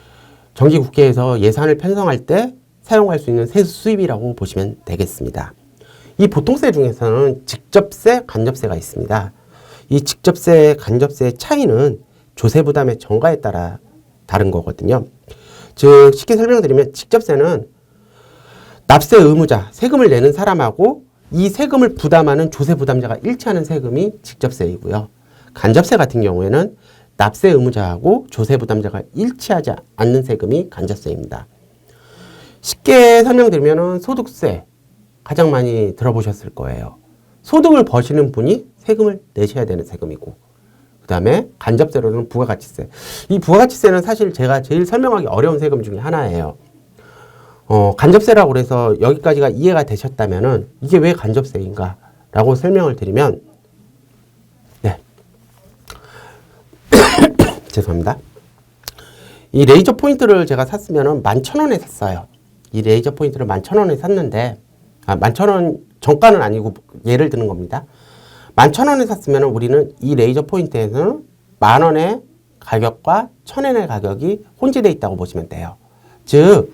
정기국회에서 예산을 편성할 때 사용할 수 있는 세수 수입이라고 보시면 되겠습니다. 이 보통세 중에서는 직접세, 간접세가 있습니다. 이 직접세, 간접세의 차이는 조세 부담의 정가에 따라 다른 거거든요. 즉 쉽게 설명드리면 직접세는 납세 의무자, 세금을 내는 사람하고 이 세금을 부담하는 조세 부담자가 일치하는 세금이 직접세이고요. 간접세 같은 경우에는 납세 의무자하고 조세 부담자가 일치하지 않는 세금이 간접세입니다. 쉽게 설명드리면 소득세 가장 많이 들어보셨을 거예요. 소득을 버시는 분이 세금을 내셔야 되는 세금이고, 그 다음에 간접세로는 부가가치세. 이 부가가치세는 사실 제가 제일 설명하기 어려운 세금 중에 하나예요. 간접세라고 그래서 여기까지가 이해가 되셨다면은 이게 왜 간접세인가 라고 설명을 드리면, 네. 죄송합니다. 이 레이저 포인트를 제가 샀으면은 11,000원에 샀어요. 이 레이저 포인트를 11,000원에 샀는데, 11,000원 정가는 아니고 예를 드는 겁니다. 11,000원에 샀으면은 우리는 이 레이저 포인트에서는 10,000원의 가격과 1,000원의 가격이 혼재되어 있다고 보시면 돼요. 즉,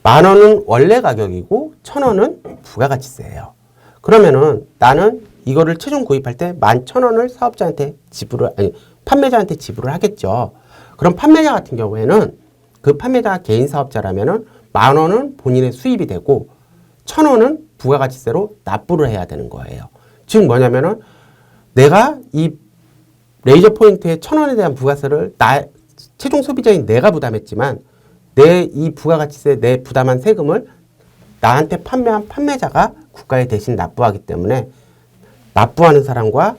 10,000원은 원래 가격이고 1,000원은 부가가치세예요. 그러면은 나는 이거를 최종 구입할 때 11,000원을 사업자한테 판매자한테 지불을 하겠죠. 그럼 판매자 같은 경우에는 그 판매자가 개인 사업자라면은 10,000원은 본인의 수입이 되고 1,000원은 부가가치세로 납부를 해야 되는 거예요. 즉 뭐냐면은 내가 이 레이저 포인트의 1,000원에 대한 부가세를 최종 소비자인 내가 부담했지만 내 이 부가가치세 내 부담한 세금을 나한테 판매한 판매자가 국가에 대신 납부하기 때문에 납부하는 사람과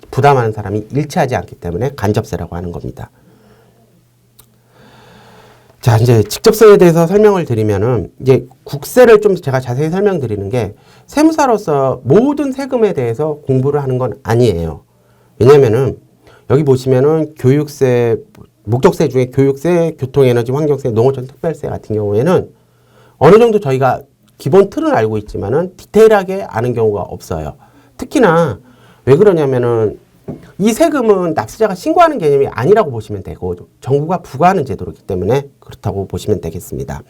부담하는 사람이 일치하지 않기 때문에 간접세라고 하는 겁니다. 자, 이제 직접세에 대해서 설명을 드리면은 이제 국세를 좀 제가 자세히 설명드리는 게, 세무사로서 모든 세금에 대해서 공부를 하는 건 아니에요. 왜냐면은 여기 보시면은 교육세, 목적세 중에 교육세, 교통에너지 환경세, 농어촌 특별세 같은 경우에는 어느 정도 저희가 기본 틀은 알고 있지만은 디테일하게 아는 경우가 없어요. 특히나 왜 그러냐면은 이 세금은 납세자가 신고하는 개념이 아니라고 보시면 되고 정부가 부과하는 제도이기 때문에 그렇다고 보시면 되겠습니다.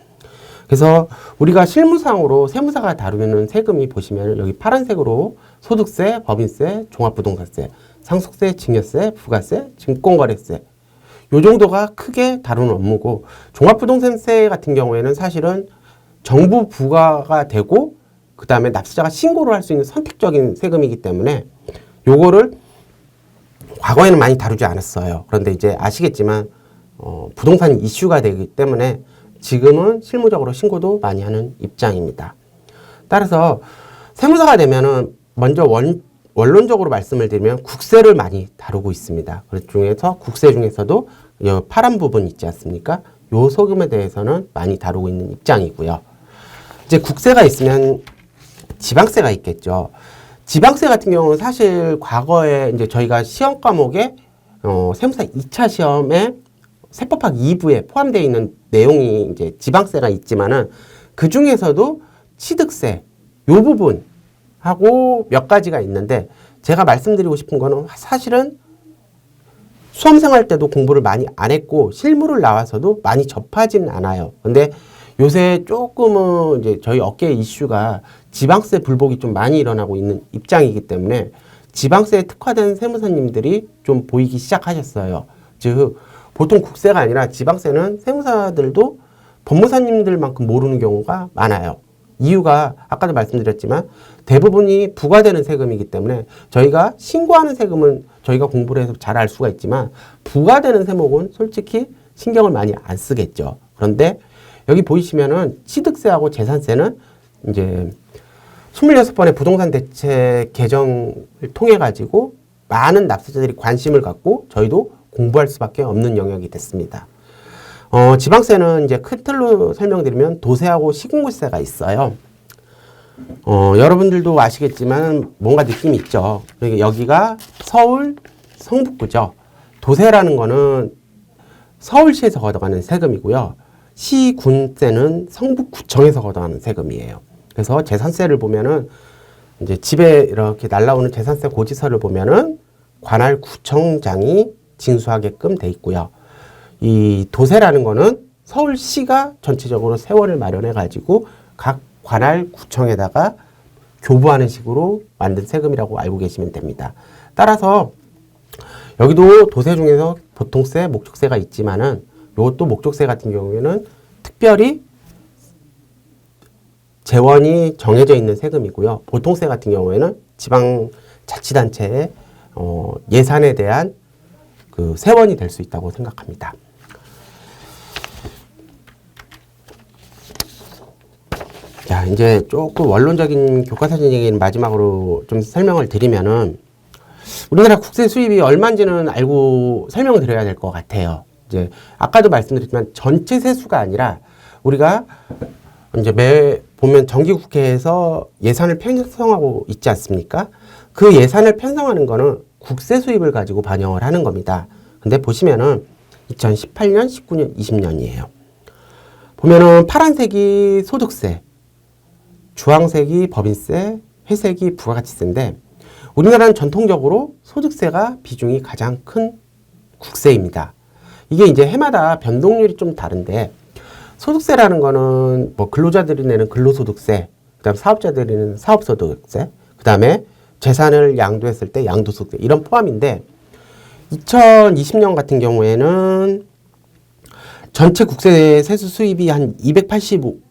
그래서 우리가 실무상으로 세무사가 다루는 세금이 보시면 여기 파란색으로 소득세, 법인세, 종합부동산세, 상속세, 증여세, 부가세, 증권거래세 요 정도가 크게 다루는 업무고, 종합부동산세 같은 경우에는 사실은 정부 부과가 되고 그 다음에 납세자가 신고를 할 수 있는 선택적인 세금이기 때문에 요거를 과거에는 많이 다루지 않았어요. 그런데 이제 아시겠지만 부동산 이슈가 되기 때문에 지금은 실무적으로 신고도 많이 하는 입장입니다. 따라서 세무사가 되면은 먼저 원론적으로 말씀을 드리면 국세를 많이 다루고 있습니다. 그 중에서 국세 중에서도 파란 부분 있지 않습니까? 요 소금에 대해서는 많이 다루고 있는 입장이고요. 이제 국세가 있으면 지방세가 있겠죠. 지방세 같은 경우는 사실 과거에 이제 저희가 시험 과목에 세무사 2차 시험에 세법학 2부에 포함되어 있는 내용이 이제 지방세가 있지만은 그 중에서도 취득세 요 부분하고 몇 가지가 있는데, 제가 말씀드리고 싶은 거는 사실은 수험생활 때도 공부를 많이 안 했고 실무를 나와서도 많이 접하지는 않아요. 근데 요새 조금은 이제 저희 업계 이슈가 지방세 불복이 좀 많이 일어나고 있는 입장이기 때문에 지방세에 특화된 세무사님들이 좀 보이기 시작하셨어요. 즉 보통 국세가 아니라 지방세는 세무사들도 법무사님들만큼 모르는 경우가 많아요. 이유가 아까도 말씀드렸지만 대부분이 부과되는 세금이기 때문에 저희가 신고하는 세금은 저희가 공부를 해서 잘 알 수가 있지만 부가되는 세목은 솔직히 신경을 많이 안 쓰겠죠. 그런데 여기 보이시면은 취득세하고 재산세는 이제 26번의 부동산 대책 개정을 통해 가지고 많은 납세자들이 관심을 갖고 저희도 공부할 수밖에 없는 영역이 됐습니다. 지방세는 이제 큰 틀로 설명드리면 도세하고 시군구세가 있어요. 여러분들도 아시겠지만 뭔가 느낌이 있죠. 여기가 서울 성북구죠. 도세라는 거는 서울시에서 걷어가는 세금이고요. 시군세는 성북구청에서 걷어가는 세금이에요. 그래서 재산세를 보면은 이제 집에 이렇게 날라오는 재산세 고지서를 보면은 관할 구청장이 징수하게끔 돼 있고요. 이 도세라는 거는 서울시가 전체적으로 세원을 마련해 가지고 각 관할 구청에다가 교부하는 식으로 만든 세금이라고 알고 계시면 됩니다. 따라서 여기도 도세 중에서 보통세, 목적세가 있지만은 이것도 목적세 같은 경우에는 특별히 재원이 정해져 있는 세금이고요. 보통세 같은 경우에는 지방자치단체의 예산에 대한 그 세원이 될 수 있다고 생각합니다. 자, 이제 조금 원론적인 교과서적 얘기는 마지막으로 좀 설명을 드리면은 우리나라 국세 수입이 얼마인지는 알고 설명을 드려야 될 것 같아요. 이제 아까도 말씀드렸지만 전체 세수가 아니라 우리가 이제 보면 정기국회에서 예산을 편성하고 있지 않습니까? 그 예산을 편성하는 거는 국세 수입을 가지고 반영을 하는 겁니다. 근데 보시면은 2018년, 19년, 20년이에요. 보면은 파란색이 소득세, 주황색이 법인세, 회색이 부가가치세인데 우리나라는 전통적으로 소득세가 비중이 가장 큰 국세입니다. 이게 이제 해마다 변동률이 좀 다른데 소득세라는 거는 뭐 근로자들이 내는 근로소득세, 그다음 사업자들이 내는 사업소득세, 그다음에 재산을 양도했을 때 양도소득세 이런 포함인데 2020년 같은 경우에는 전체 국세 세수 수입이 한 285조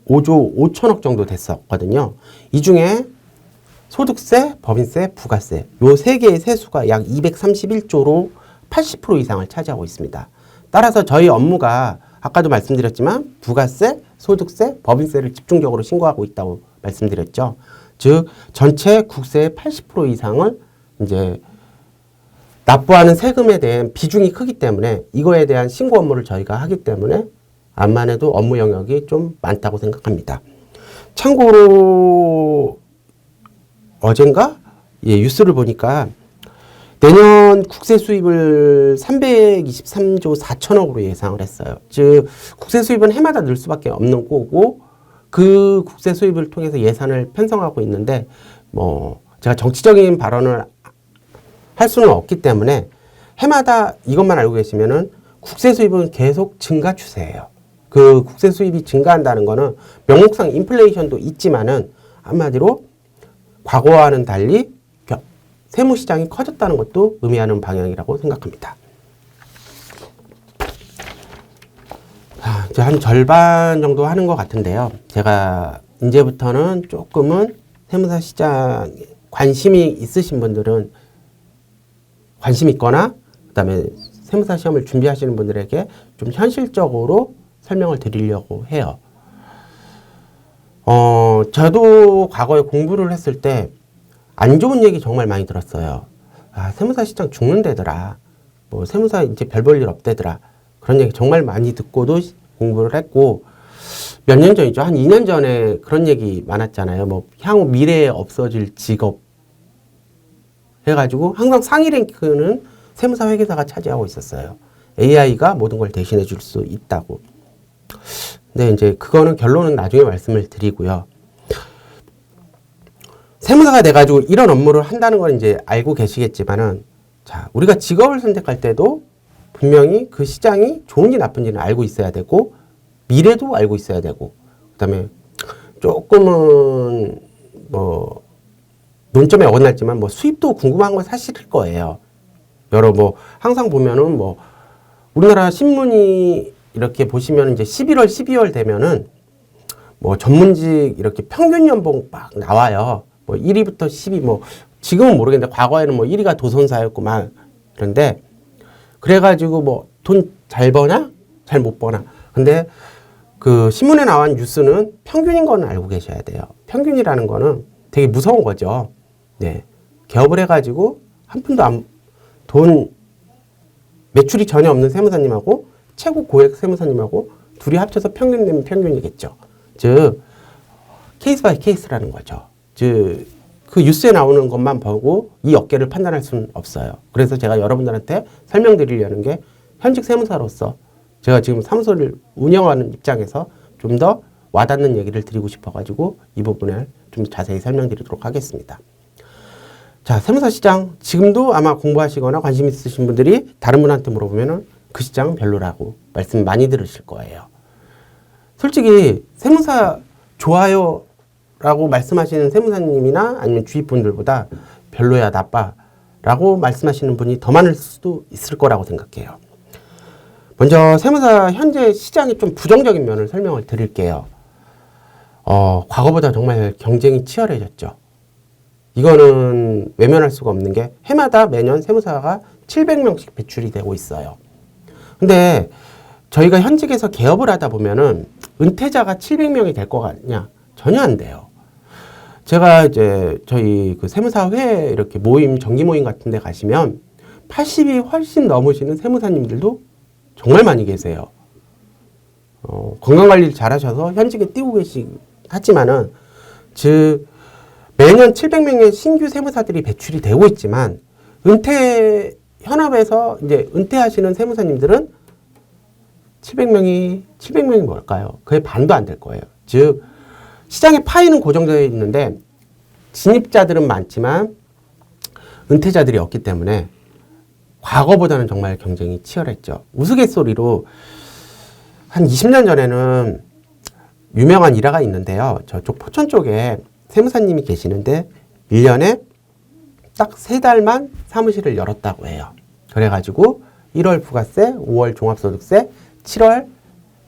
5천억 정도 됐었거든요. 이 중에 소득세, 법인세, 부가세 요 세 개의 세수가 약 231조로 80% 이상을 차지하고 있습니다. 따라서 저희 업무가 아까도 말씀드렸지만 부가세, 소득세, 법인세를 집중적으로 신고하고 있다고 말씀드렸죠. 즉 전체 국세의 80% 이상을 이제 납부하는 세금에 대한 비중이 크기 때문에 이거에 대한 신고 업무를 저희가 하기 때문에 암만 해도 업무 영역이 좀 많다고 생각합니다. 참고로 어젠가 뉴스를 보니까 내년 국세 수입을 323조 4천억으로 예상을 했어요. 즉 국세 수입은 해마다 늘 수밖에 없는 거고 그 국세 수입을 통해서 예산을 편성하고 있는데 뭐 제가 정치적인 발언을 할 수는 없기 때문에 해마다 이것만 알고 계시면은 국세 수입은 계속 증가 추세예요. 그 국세 수입이 증가한다는 거는 명목상 인플레이션도 있지만은 한마디로 과거와는 달리 세무시장이 커졌다는 것도 의미하는 방향이라고 생각합니다. 이제 한 절반 정도 하는 것 같은데요. 제가 이제부터는 조금은 세무사 시장에 관심이 있으신 분들은 관심 있거나 그다음에 세무사 시험을 준비하시는 분들에게 좀 현실적으로 설명을 드리려고 해요. 저도 과거에 공부를 했을 때 안 좋은 얘기 정말 많이 들었어요. 아, 세무사 시장 죽는다더라. 뭐 세무사 이제 별 볼 일 없대더라. 그런 얘기 정말 많이 듣고도 공부를 했고 몇 년 전이죠. 한 2년 전에 그런 얘기 많았잖아요. 뭐 향후 미래에 없어질 직업 해가지고 항상 상위 랭크는 세무사 회계사가 차지하고 있었어요. AI가 모든 걸 대신해 줄 수 있다고. 근데 이제 그거는 결론은 나중에 말씀을 드리고요. 세무사가 돼가지고 이런 업무를 한다는 걸 이제 알고 계시겠지만은, 자, 우리가 직업을 선택할 때도 분명히 그 시장이 좋은지 나쁜지는 알고 있어야 되고, 미래도 알고 있어야 되고, 그 다음에 조금은 뭐, 논점에 어긋났지만 뭐 수입도 궁금한 건 사실일 거예요. 뭐, 항상 보면은 뭐, 우리나라 신문이 이렇게 보시면 이제 11월, 12월 되면은 뭐 전문직 이렇게 평균 연봉 막 나와요. 뭐 1위부터 10위 뭐 지금은 모르겠는데 과거에는 뭐 1위가 도선사였구만. 그런데 그래가지고 뭐 돈 잘 버나? 잘 못 버나? 근데 그 신문에 나온 뉴스는 평균인 거는 알고 계셔야 돼요. 평균이라는 거는 되게 무서운 거죠. 네. 개업을 해가지고 한 푼도 돈 매출이 전혀 없는 세무사님하고 최고 고액 세무사님하고 둘이 합쳐서 평균 내면 평균이겠죠. 즉 케이스 바이 케이스라는 거죠. 즉 그 뉴스에 나오는 것만 보고 이 업계를 판단할 수는 없어요. 그래서 제가 여러분들한테 설명드리려는 게 현직 세무사로서 제가 지금 사무소를 운영하는 입장에서 좀 더 와닿는 얘기를 드리고 싶어가지고 이 부분을 좀 자세히 설명드리도록 하겠습니다. 자, 세무사 시장 지금도 아마 공부하시거나 관심 있으신 분들이 다른 분한테 물어보면은 그 시장은 별로라고 말씀 많이 들으실 거예요. 솔직히 세무사 좋아요 라고 말씀하시는 세무사님이나 아니면 주위 분들보다 별로야 나빠 라고 말씀하시는 분이 더 많을 수도 있을 거라고 생각해요. 먼저 세무사 현재 시장의 좀 부정적인 면을 설명을 드릴게요. 과거보다 정말 경쟁이 치열해졌죠. 이거는 외면할 수가 없는 게 해마다 매년 세무사가 700명씩 배출이 되고 있어요. 근데 저희가 현직에서 개업을 하다 보면은 은퇴자가 700명이 될 것 같냐? 전혀 안 돼요. 제가 이제 저희 그 세무사회 이렇게 모임, 정기 모임 같은 데 가시면 80이 훨씬 넘으시는 세무사님들도 정말 많이 계세요. 건강관리를 잘 하셔서 현직에 뛰고 하지만은, 즉, 매년 700명의 신규 세무사들이 배출이 되고 있지만, 현업에서 이제 은퇴하시는 세무사님들은 700명이 뭘까요? 그의 반도 안 될 거예요. 즉, 시장의 파이는 고정되어 있는데 진입자들은 많지만 은퇴자들이 없기 때문에 과거보다는 정말 경쟁이 치열했죠. 우스갯소리로 한 20년 전에는 유명한 일화가 있는데요. 저쪽 포천 쪽에 세무사님이 계시는데 1년에 딱 3달만 사무실을 열었다고 해요. 그래가지고 1월 부가세, 5월 종합소득세, 7월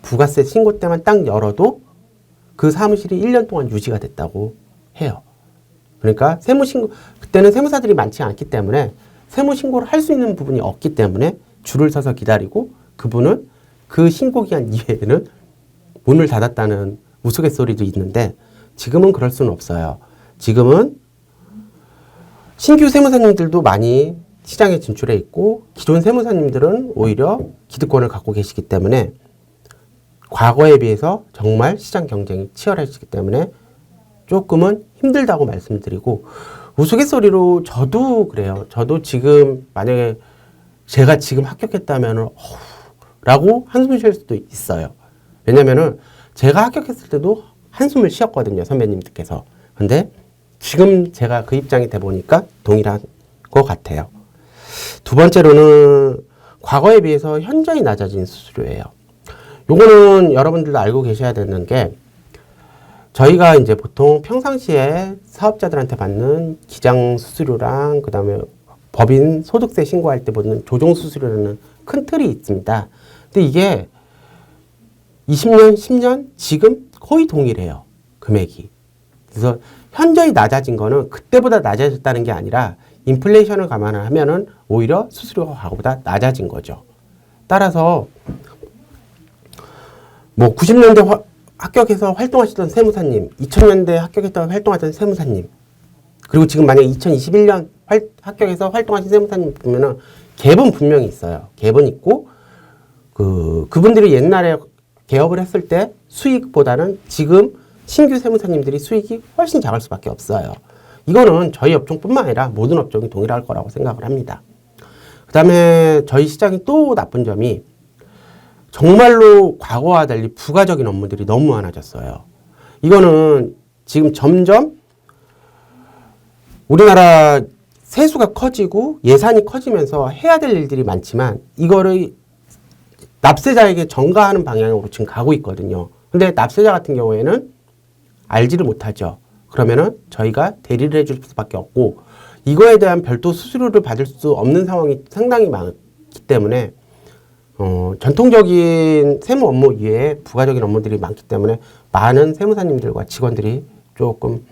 부가세 신고 때만 딱 열어도 그 사무실이 1년 동안 유지가 됐다고 해요. 그러니까 그때는 세무사들이 많지 않기 때문에 세무신고를 할 수 있는 부분이 없기 때문에 줄을 서서 기다리고 그분은 그 신고기간 이외에는 문을 닫았다는 우스갯소리도 있는데 지금은 그럴 수는 없어요. 지금은 신규 세무사님들도 많이 시장에 진출해 있고 기존 세무사님들은 오히려 기득권을 갖고 계시기 때문에 과거에 비해서 정말 시장 경쟁이 치열해지기 때문에 조금은 힘들다고 말씀드리고 우스갯소리로 저도 그래요. 저도 지금 만약에 제가 지금 합격했다면 라고 한숨 쉴 수도 있어요. 왜냐면은 제가 합격했을 때도 한숨을 쉬었거든요. 선배님들께서. 근데 지금 제가 그 입장이 돼 보니까 동일한 것 같아요. 두 번째로는 과거에 비해서 현저히 낮아진 수수료예요. 요거는 여러분들도 알고 계셔야 되는 게 저희가 이제 보통 평상시에 사업자들한테 받는 기장 수수료랑 그 다음에 법인 소득세 신고할 때 받는 조정 수수료라는 큰 틀이 있습니다. 근데 이게 20년, 10년 지금 거의 동일해요. 금액이. 그래서 현저히 낮아진 거는 그때보다 낮아졌다는 게 아니라 인플레이션을 감안하면은 오히려 수수료가 과거보다 낮아진 거죠. 따라서 뭐 90년대 합격해서 활동하시던 세무사님, 2000년대 합격해서 활동하던 세무사님, 그리고 지금 만약에 2021년 합격해서 활동하신 세무사님 보면은 갭은 분명히 있어요. 갭은 있고 그분들이 옛날에 개업을 했을 때 수익보다는 지금 신규 세무사님들이 수익이 훨씬 작을 수밖에 없어요. 이거는 저희 업종뿐만 아니라 모든 업종이 동일할 거라고 생각을 합니다. 그 다음에 저희 시장이 또 나쁜 점이 정말로 과거와 달리 부가적인 업무들이 너무 많아졌어요. 이거는 지금 점점 우리나라 세수가 커지고 예산이 커지면서 해야 될 일들이 많지만 이거를 납세자에게 전가하는 방향으로 지금 가고 있거든요. 근데 납세자 같은 경우에는 알지를 못하죠. 그러면은 저희가 대리를 해줄 수밖에 없고 이거에 대한 별도 수수료를 받을 수 없는 상황이 상당히 많기 때문에 전통적인 세무 업무 이외에 부가적인 업무들이 많기 때문에 많은 세무사님들과 직원들이 조금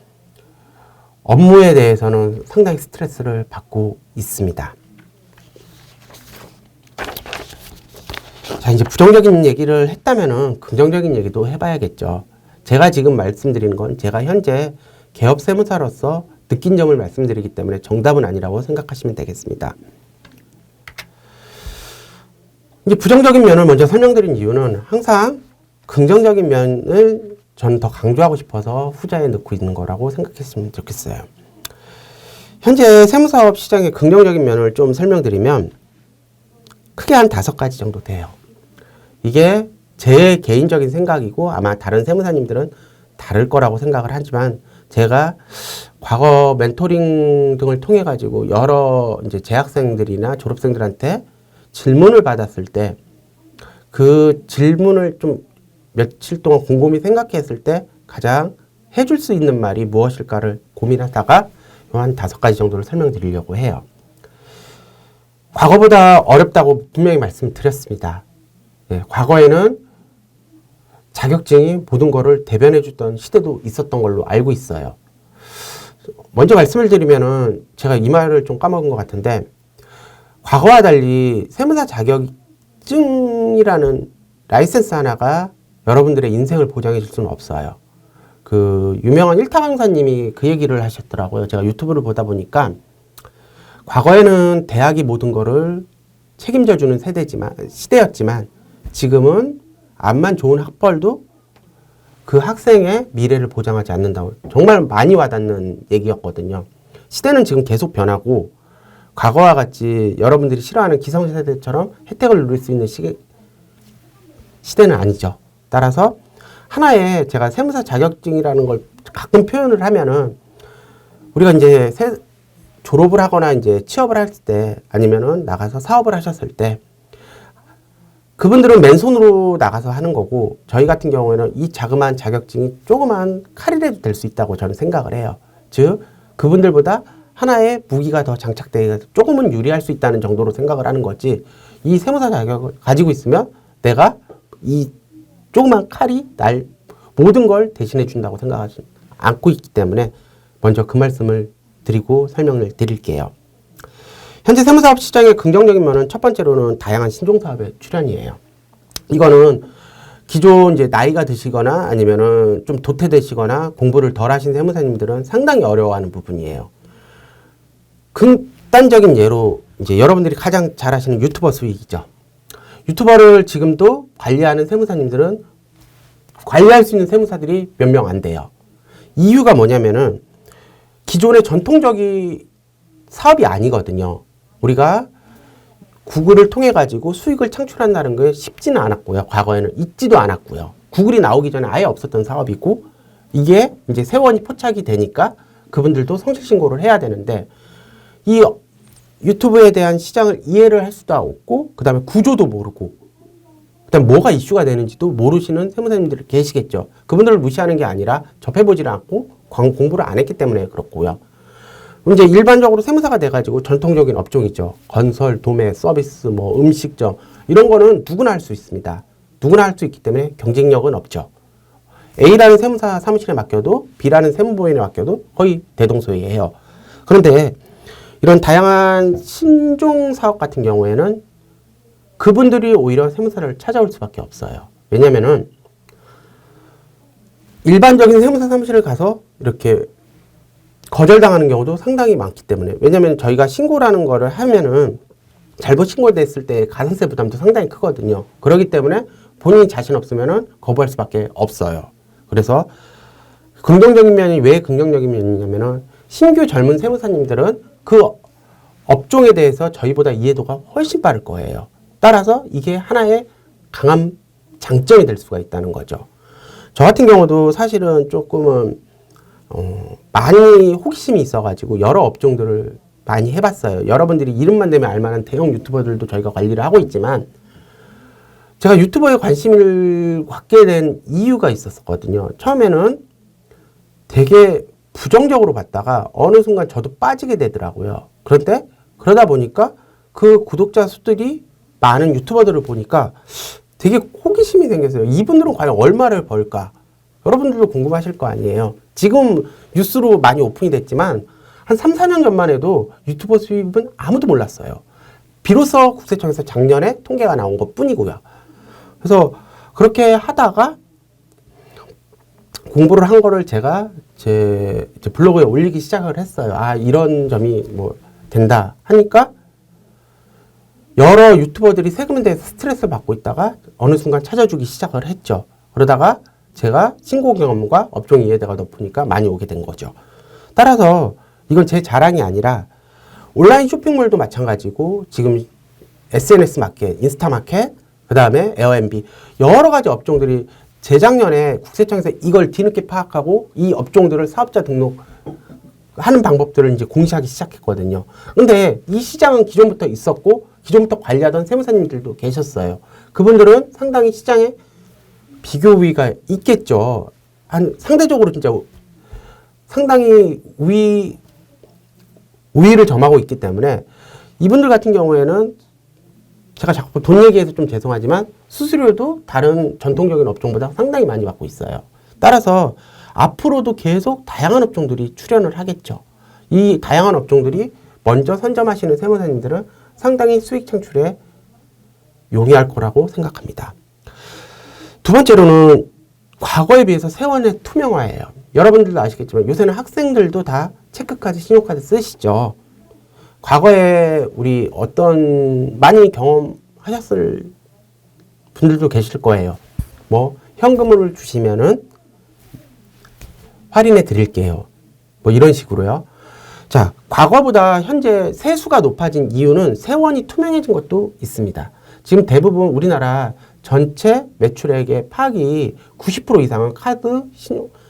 업무에 대해서는 상당히 스트레스를 받고 있습니다. 자, 이제 부정적인 얘기를 했다면은 긍정적인 얘기도 해봐야겠죠. 제가 지금 말씀드리는 건 제가 현재 개업 세무사로서 느낀 점을 말씀드리기 때문에 정답은 아니라고 생각하시면 되겠습니다. 이제 부정적인 면을 먼저 설명드린 이유는 항상 긍정적인 면을 저는 더 강조하고 싶어서 후자에 넣고 있는 거라고 생각했으면 좋겠어요. 현재 세무사업 시장의 긍정적인 면을 좀 설명드리면 크게 한 5가지 정도 돼요. 이게 제 개인적인 생각이고 아마 다른 세무사님들은 다를 거라고 생각을 하지만 제가 과거 멘토링 등을 통해 가지고 여러 이제 재학생들이나 졸업생들한테 질문을 받았을 때 그 질문을 좀 며칠 동안 곰곰이 생각했을 때 가장 해줄 수 있는 말이 무엇일까를 고민하다가 한 5가지 정도를 설명드리려고 해요. 과거보다 어렵다고 분명히 말씀드렸습니다. 예, 과거에는 자격증이 모든 거를 대변해 주던 시대도 있었던 걸로 알고 있어요. 먼저 말씀을 드리면은 제가 이 말을 좀 까먹은 것 같은데 과거와 달리 세무사 자격증이라는 라이센스 하나가 여러분들의 인생을 보장해 줄 수는 없어요. 그 유명한 일타 강사님이 그 얘기를 하셨더라고요. 제가 유튜브를 보다 보니까 과거에는 대학이 모든 거를 책임져 주는 시대였지만 지금은 암만 좋은 학벌도 그 학생의 미래를 보장하지 않는다고 정말 많이 와닿는 얘기였거든요. 시대는 지금 계속 변하고 과거와 같이 여러분들이 싫어하는 기성세대처럼 혜택을 누릴 수 있는 시대는 아니죠. 따라서 하나의 제가 세무사 자격증이라는 걸 가끔 표현을 하면은 우리가 이제 졸업을 하거나 이제 취업을 할 때 아니면은 나가서 사업을 하셨을 때 그분들은 맨손으로 나가서 하는 거고 저희 같은 경우에는 이 자그마한 자격증이 조그만 칼이라도 될 수 있다고 저는 생각을 해요. 즉 그분들보다 하나의 무기가 더 장착되어 조금은 유리할 수 있다는 정도로 생각을 하는 거지 이 세무사 자격을 가지고 있으면 내가 이 조그만 칼이 날 모든 걸 대신해 준다고 생각하지 않고 있기 때문에 먼저 그 말씀을 드리고 설명을 드릴게요. 현재 세무사업 시장의 긍정적인 면은 첫 번째로는 다양한 신종사업의 출현이에요. 이거는 기존 이제 나이가 드시거나 아니면은 좀 도태되시거나 공부를 덜 하신 세무사님들은 상당히 어려워하는 부분이에요. 극단적인 예로 이제 여러분들이 가장 잘 아시는 유튜버 수익이죠. 유튜버를 지금도 관리하는 세무사님들은 관리할 수 있는 세무사들이 몇 명 안 돼요. 이유가 뭐냐면은 기존의 전통적인 사업이 아니거든요. 우리가 구글을 통해 가지고 수익을 창출한다는 게 쉽지는 않았고요. 과거에는 있지도 않았고요. 구글이 나오기 전에 아예 없었던 사업이고 이게 이제 세원이 포착이 되니까 그분들도 성실 신고를 해야 되는데 이 유튜브에 대한 시장을 이해를 할 수도 없고 그 다음에 구조도 모르고 그 다음에 뭐가 이슈가 되는지도 모르시는 세무사님들이 계시겠죠. 그분들을 무시하는 게 아니라 접해보질 않고 공부를 안 했기 때문에 그렇고요. 이제 일반적으로 세무사가 돼가지고 전통적인 업종이죠. 건설, 도매, 서비스, 뭐 음식점 이런 거는 누구나 할 수 있습니다. 누구나 할 수 있기 때문에 경쟁력은 없죠. A라는 세무사 사무실에 맡겨도 B라는 세무부인에 맡겨도 거의 대동소이해요. 그런데 이런 다양한 신종 사업 같은 경우에는 그분들이 오히려 세무사를 찾아올 수밖에 없어요. 왜냐면은 일반적인 세무사 사무실을 가서 이렇게 거절당하는 경우도 상당히 많기 때문에 왜냐면 저희가 신고라는 거를 하면은 잘못 신고됐을 때 가산세 부담도 상당히 크거든요. 그렇기 때문에 본인이 자신 없으면은 거부할 수밖에 없어요. 그래서 긍정적인 면이 왜 긍정적인 면이냐면은 신규 젊은 세무사님들은 그 업종에 대해서 저희보다 이해도가 훨씬 빠를 거예요. 따라서 이게 하나의 강한 장점이 될 수가 있다는 거죠. 저 같은 경우도 사실은 조금은 많이 호기심이 있어가지고 여러 업종들을 많이 해봤어요. 여러분들이 이름만 대면 알만한 대형 유튜버들도 저희가 관리를 하고 있지만 제가 유튜버에 관심을 갖게 된 이유가 있었거든요. 처음에는 되게 부정적으로 봤다가 어느 순간 저도 빠지게 되더라고요. 그런데 그러다 보니까 그 구독자 수들이 많은 유튜버들을 보니까 되게 호기심이 생겼어요. 이분들은 과연 얼마를 벌까? 여러분들도 궁금하실 거 아니에요. 지금 뉴스로 많이 오픈이 됐지만 한 3, 4년 전만 해도 유튜버 수입은 아무도 몰랐어요. 비로소 국세청에서 작년에 통계가 나온 것 뿐이고요. 그래서 그렇게 하다가 공부를 한 거를 제가 제 블로그에 올리기 시작을 했어요. 아, 이런 점이 뭐 된다 하니까 여러 유튜버들이 세금에 대해서 스트레스를 받고 있다가 어느 순간 찾아주기 시작을 했죠. 그러다가 제가 신고 경험과 업종 이해도가 높으니까 많이 오게 된 거죠. 따라서 이건 제 자랑이 아니라 온라인 쇼핑몰도 마찬가지고 지금 SNS 마켓, 인스타 마켓, 그 다음에 에어앤비 여러 가지 업종들이 재작년에 국세청에서 이걸 뒤늦게 파악하고 이 업종들을 사업자 등록하는 방법들을 이제 공시하기 시작했거든요. 근데 이 시장은 기존부터 있었고 기존부터 관리하던 세무사님들도 계셨어요. 그분들은 상당히 시장에 비교 우위가 있겠죠. 한 상대적으로 진짜 상당히 우위를 점하고 있기 때문에 이분들 같은 경우에는 제가 자꾸 돈 얘기해서 좀 죄송하지만 수수료도 다른 전통적인 업종보다 상당히 많이 받고 있어요. 따라서 앞으로도 계속 다양한 업종들이 출연을 하겠죠. 이 다양한 업종들이 먼저 선점하시는 세무사님들은 상당히 수익 창출에 용이할 거라고 생각합니다. 두 번째로는 과거에 비해서 세원의 투명화예요. 여러분들도 아시겠지만 요새는 학생들도 다 체크카드, 신용카드 쓰시죠. 과거에 우리 많이 경험하셨을 분들도 계실 거예요. 뭐 현금을 주시면은 할인해 드릴게요. 뭐 이런 식으로요. 자, 과거보다 현재 세수가 높아진 이유는 세원이 투명해진 것도 있습니다. 지금 대부분 우리나라 전체 매출액의 파악이 90% 이상은 카드,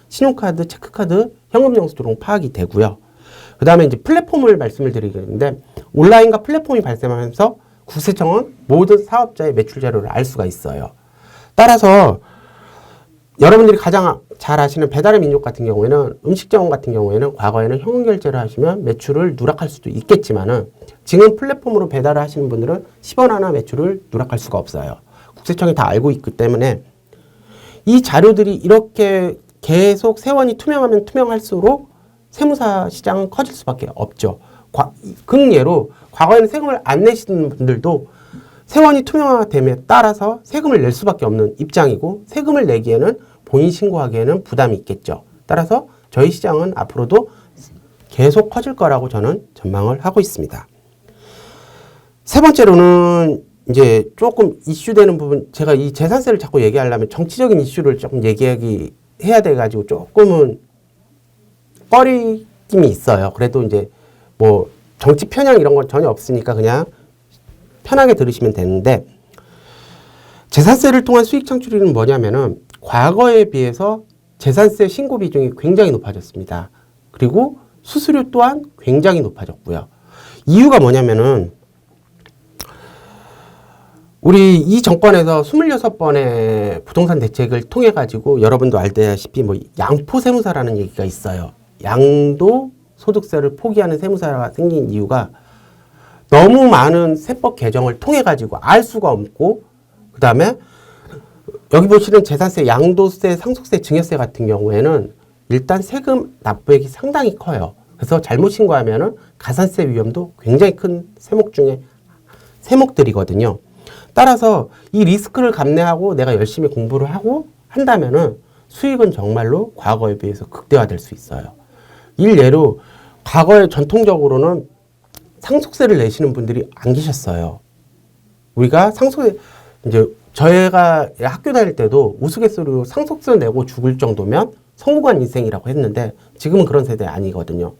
신용카드, 체크카드, 현금 영수증으로 파악이 되고요. 그 다음에 이제 플랫폼을 말씀을 드리겠는데 온라인과 플랫폼이 발생하면서 국세청은 모든 사업자의 매출 자료를 알 수가 있어요. 따라서 여러분들이 가장 잘 아시는 배달의 민족 같은 경우에는 음식점원 같은 경우에는 과거에는 현금 결제를 하시면 매출을 누락할 수도 있겠지만은 지금 플랫폼으로 배달을 하시는 분들은 10원 하나 매출을 누락할 수가 없어요. 국세청이 다 알고 있기 때문에 이 자료들이 이렇게 계속 세원이 투명하면 투명할수록 세무사 시장은 커질 수밖에 없죠. 극예로 과거에는 세금을 안 내시는 분들도 세원이 투명화됨에 따라서 세금을 낼 수밖에 없는 입장이고 세금을 내기에는 본인 신고하기에는 부담이 있겠죠. 따라서 저희 시장은 앞으로도 계속 커질 거라고 저는 전망을 하고 있습니다. 세 번째로는 이제 조금 이슈되는 부분, 제가 이 재산세를 자꾸 얘기하려면 정치적인 이슈를 조금 해야 돼가지고 조금은 꺼리낌이 있어요. 그래도 이제 뭐 정치 편향 이런 건 전혀 없으니까 그냥 편하게 들으시면 되는데 재산세를 통한 수익 창출은 뭐냐면은 과거에 비해서 재산세 신고 비중이 굉장히 높아졌습니다. 그리고 수수료 또한 굉장히 높아졌고요. 이유가 뭐냐면은 우리 이 정권에서 26번의 부동산 대책을 통해 가지고 여러분도 알다시피 뭐 양포 세무사라는 얘기가 있어요. 양도 소득세를 포기하는 세무사가 생긴 이유가 너무 많은 세법 개정을 통해 가지고 알 수가 없고 그 다음에 여기 보시는 재산세, 양도세, 상속세, 증여세 같은 경우에는 일단 세금 납부액이 상당히 커요. 그래서 잘못 신고하면은 가산세 위험도 굉장히 큰 세목 중에 세목들이거든요. 따라서 이 리스크를 감내하고 내가 열심히 공부를 하고 한다면은 수익은 정말로 과거에 비해서 극대화될 수 있어요. 일례로 과거에 전통적으로는 상속세를 내시는 분들이 안 계셨어요. 우리가 상속세, 이제 저희가 학교 다닐 때도 우스갯소리로 상속세 내고 죽을 정도면 성공한 인생이라고 했는데 지금은 그런 세대 아니거든요.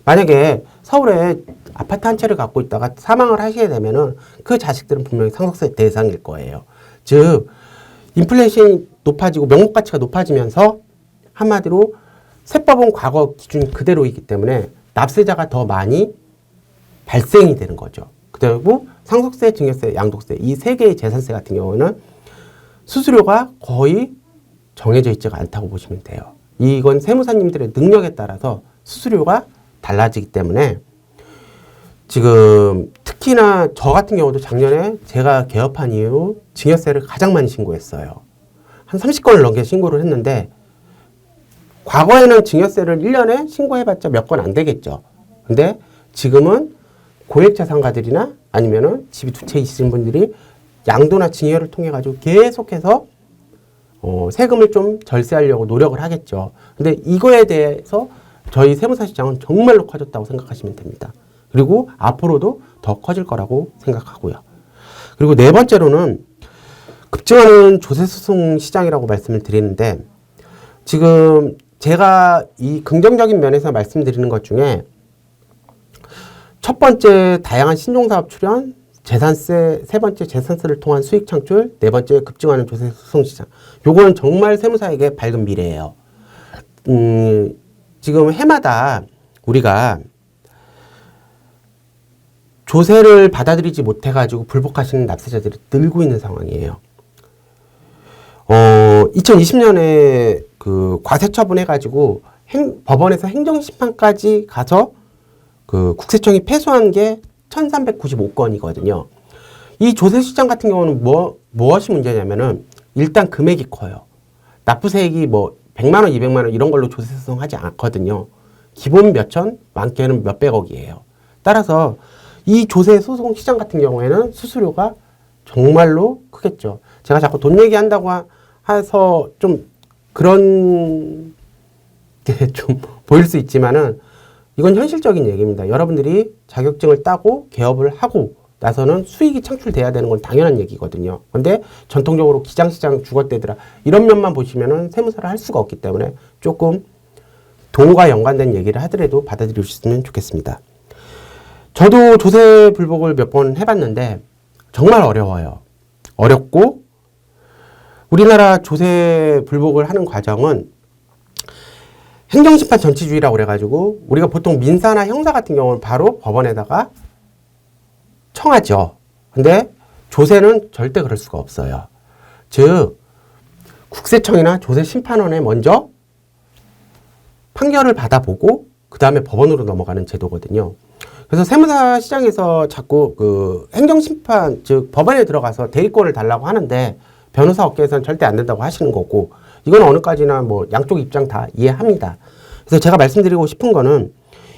만약에 서울에 아파트 한 채를 갖고 있다가 사망을 하시게 되면은 그 자식들은 분명히 상속세 대상일 거예요. 즉, 인플레이션이 높아지고 명목 가치가 높아지면서 한마디로 세법은 과거 기준이 그대로이기 때문에 납세자가 더 많이 발생이 되는 거죠. 그리고 상속세, 증여세, 양도세 이 세 개의 재산세 같은 경우는 수수료가 거의 정해져 있지가 않다고 보시면 돼요. 이건 세무사님들의 능력에 따라서 수수료가 달라지기 때문에 지금 특히나 저 같은 경우도 작년에 제가 개업한 이후 증여세를 가장 많이 신고했어요. 한 30건을 넘게 신고를 했는데 과거에는 증여세를 1년에 신고해봤자 몇 건 안 되겠죠. 근데 지금은 고액자산가들이나 아니면은 집이 두 채 있으신 분들이 양도나 증여를 통해 가지고 계속해서 세금을 좀 절세하려고 노력을 하겠죠. 근데 이거에 대해서 저희 세무사 시장은 정말로 커졌다고 생각하시면 됩니다. 그리고 앞으로도 더 커질 거라고 생각하고요. 그리고 네 번째로는 급증하는 조세소송 시장이라고 말씀을 드리는데, 지금 제가 이 긍정적인 면에서 말씀드리는 것 중에 첫 번째 다양한 신종사업 출현, 재산세, 세 번째 재산세를 통한 수익 창출, 네 번째 급증하는 조세소송 시장. 요거는 정말 세무사에게 밝은 미래예요. 지금 해마다 우리가 조세를 받아들이지 못해가지고 불복하시는 납세자들이 늘고 있는 상황이에요. 2020년에 그 과세 처분해가지고 법원에서 행정심판까지 가서 그 국세청이 패소한 게 1395건이거든요. 이 조세시장 같은 경우는 무엇이 문제냐면은 일단 금액이 커요. 납부세액이 뭐 100만 원, 200만 원 이런 걸로 조세소송하지 않거든요. 기본 몇천, 많게는 몇백억이에요. 따라서 이 조세소송 시장 같은 경우에는 수수료가 정말로 크겠죠. 제가 자꾸 돈 얘기한다고 해서 좀 그런 게 좀 보일 수 있지만은 이건 현실적인 얘기입니다. 여러분들이 자격증을 따고 개업을 하고 나서는 수익이 창출돼야 되는 건 당연한 얘기거든요. 근데 전통적으로 기장시장 죽었대더라 이런 면만 보시면은 세무사를 할 수가 없기 때문에 조금 돈과 연관된 얘기를 하더라도 받아들이셨으면 좋겠습니다. 저도 조세 불복을 몇 번 해봤는데 정말 어려워요. 어렵고 우리나라 조세 불복을 하는 과정은 행정심판 전치주의라고 그래가지고 우리가 보통 민사나 형사 같은 경우는 바로 법원에다가 청하죠. 근데 조세는 절대 그럴 수가 없어요. 즉 국세청이나 조세심판원에 먼저 판결을 받아보고 그 다음에 법원으로 넘어가는 제도거든요. 그래서 세무사 시장에서 자꾸 그 행정심판 즉 법원에 들어가서 대리권을 달라고 하는데 변호사 업계에서는 절대 안 된다고 하시는 거고, 이건 어느까지나 뭐 양쪽 입장 다 이해합니다. 그래서 제가 말씀드리고 싶은 거는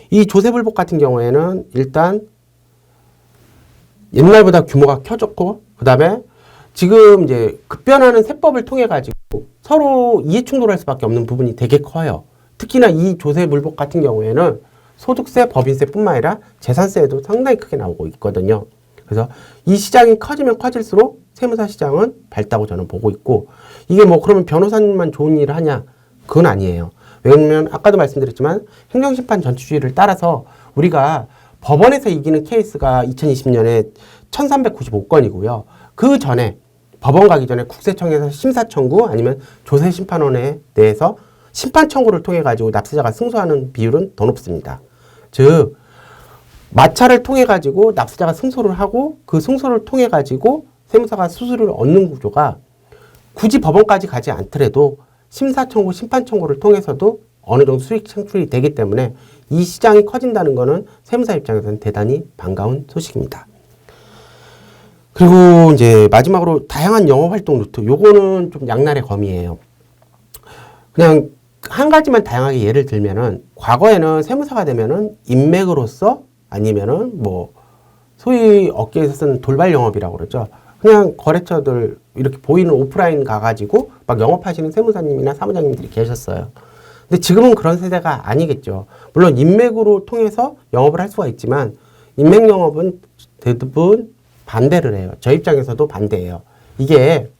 이 조세불복 같은 경우에는 일단 옛날보다 규모가 커졌고, 그 다음에 지금 이제 급변하는 세법을 통해 가지고 서로 이해충돌할 수밖에 없는 부분이 되게 커요. 특히나 이 조세불복 같은 경우에는 소득세, 법인세뿐만 아니라 재산세에도 상당히 크게 나오고 있거든요. 그래서 이 시장이 커지면 커질수록 세무사 시장은 밝다고 저는 보고 있고, 이게 뭐 그러면 변호사님만 좋은 일을 하냐? 그건 아니에요. 왜냐면 아까도 말씀드렸지만 행정심판 전치주의를 따라서 우리가 법원에서 이기는 케이스가 2020년에 1395건이고요. 그 전에 법원 가기 전에 국세청에서 심사청구 아니면 조세심판원에 대해서 심판청구를 통해 가지고 납세자가 승소하는 비율은 더 높습니다. 즉 마찰을 통해 가지고 납세자가 승소를 하고 그 승소를 통해 가지고 세무사가 수수료를 얻는 구조가 굳이 법원까지 가지 않더라도 심사청구, 심판청구를 통해서도 어느 정도 수익 창출이 되기 때문에 이 시장이 커진다는 것은 세무사 입장에서는 대단히 반가운 소식입니다. 그리고 이제 마지막으로 다양한 영업활동 루트, 요거는 좀 양날의 검이에요. 그냥 한 가지만 다양하게 예를 들면은 과거에는 세무사가 되면은 인맥으로서 아니면은 뭐 소위 업계에서 쓰는 돌발 영업이라고 그러죠. 그냥 거래처들 이렇게 보이는 오프라인 가가지고 막 영업하시는 세무사님이나 사무장님들이 계셨어요. 근데 지금은 그런 세대가 아니겠죠. 물론 인맥으로 통해서 영업을 할 수가 있지만 인맥 영업은 대부분 반대를 해요. 저 입장에서도 반대예요. 이게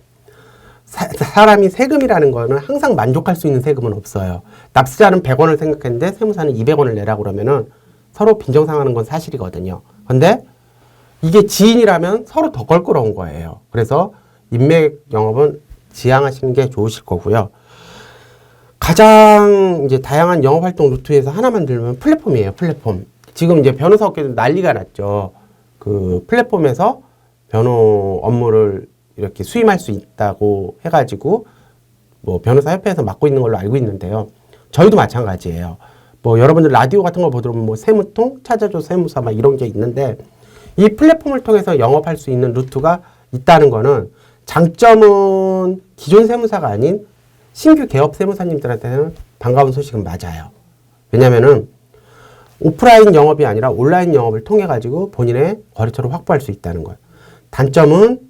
사람이 세금이라는 거는 항상 만족할 수 있는 세금은 없어요. 납세자는 100원을 생각했는데 세무사는 200원을 내라고 그러면은 서로 빈정상하는 건 사실이거든요. 근데 이게 지인이라면 서로 더 껄끄러운 거예요. 그래서 인맥 영업은 지양하시는 게 좋으실 거고요. 가장 이제 다양한 영업 활동 루트에서 하나만 들면 플랫폼이에요. 플랫폼. 지금 이제 변호사 업계도 난리가 났죠. 그 플랫폼에서 변호 업무를 이렇게 수임할 수 있다고 해가지고 뭐 변호사 협회에서 맡고 있는 걸로 알고 있는데요. 저희도 마찬가지예요. 뭐 여러분들 라디오 같은 거 보더라면 뭐 세무통, 찾아줘 세무사 막 이런 게 있는데 이 플랫폼을 통해서 영업할 수 있는 루트가 있다는 거는 장점은 기존 세무사가 아닌 신규 개업 세무사님들한테는 반가운 소식은 맞아요. 왜냐면은 오프라인 영업이 아니라 온라인 영업을 통해 가지고 본인의 거래처를 확보할 수 있다는 거예요. 단점은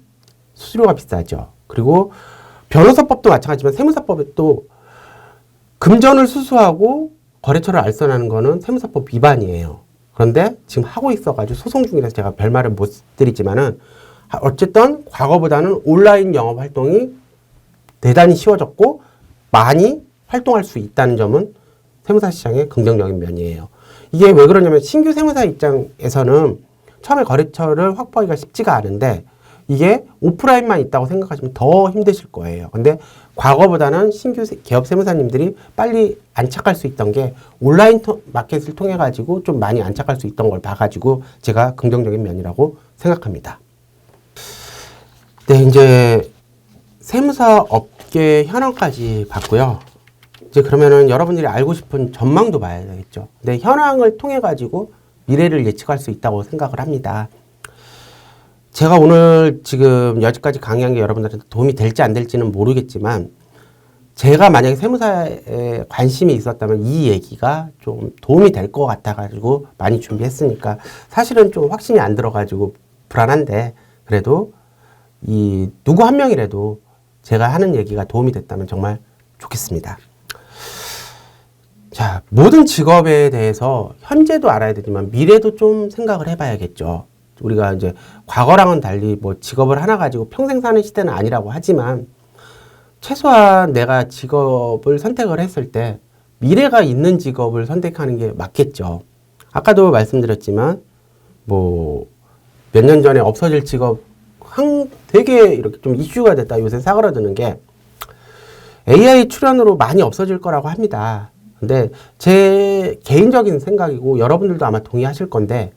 수수료가 비싸죠. 그리고 변호사법도 마찬가지지만 세무사법도 금전을 수수하고 거래처를 알선하는 거는 세무사법 위반이에요. 그런데 지금 하고 있어가지고 소송 중이라서 제가 별말을 못 드리지만은 어쨌든 과거보다는 온라인 영업 활동이 대단히 쉬워졌고 많이 활동할 수 있다는 점은 세무사 시장의 긍정적인 면이에요. 이게 왜 그러냐면 신규 세무사 입장에서는 처음에 거래처를 확보하기가 쉽지가 않은데 이게 오프라인만 있다고 생각하시면 더 힘드실 거예요. 근데 과거보다는 신규 개업 세무사님들이 빨리 안착할 수 있던 게 온라인 마켓을 통해 가지고 좀 많이 안착할 수 있던 걸 봐가지고 제가 긍정적인 면이라고 생각합니다. 네, 이제 세무사 업계 현황까지 봤고요. 이제 그러면은 여러분들이 알고 싶은 전망도 봐야 되겠죠. 근데 현황을 통해 가지고 미래를 예측할 수 있다고 생각을 합니다. 제가 오늘 지금 여기까지 강의한 게 여러분들한테 도움이 될지 안 될지는 모르겠지만 제가 만약에 세무사에 관심이 있었다면 이 얘기가 좀 도움이 될 것 같아가지고 많이 준비했으니까 사실은 좀 확신이 안 들어가지고 불안한데 그래도 이 누구 한 명이라도 제가 하는 얘기가 도움이 됐다면 정말 좋겠습니다. 자, 모든 직업에 대해서 현재도 알아야 되지만 미래도 좀 생각을 해봐야겠죠. 우리가 이제 과거랑은 달리 뭐 직업을 하나 가지고 평생 사는 시대는 아니라고 하지만 최소한 내가 직업을 선택을 했을 때 미래가 있는 직업을 선택하는 게 맞겠죠. 아까도 말씀드렸지만 뭐 몇 년 전에 없어질 직업 되게 이렇게 좀 이슈가 됐다 요새 사그라드는 게 AI 출연으로 많이 없어질 거라고 합니다. 근데 제 개인적인 생각이고 여러분들도 아마 동의하실 건데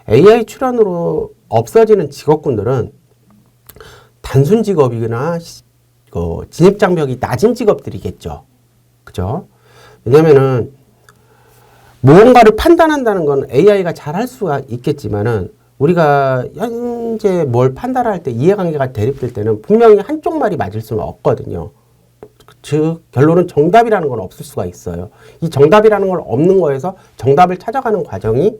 AI 출연으로 없어지는 직업군들은 단순 직업이거나 진입장벽이 낮은 직업들이겠죠. 그죠? 왜냐면은 무언가를 판단한다는 건 AI가 잘 할 수가 있겠지만은 우리가 현재 뭘 판단할 때 이해관계가 대립될 때는 분명히 한쪽 말이 맞을 수는 없거든요. 즉 결론은 정답이라는 건 없을 수가 있어요. 이 정답이라는 걸 없는 거에서 정답을 찾아가는 과정이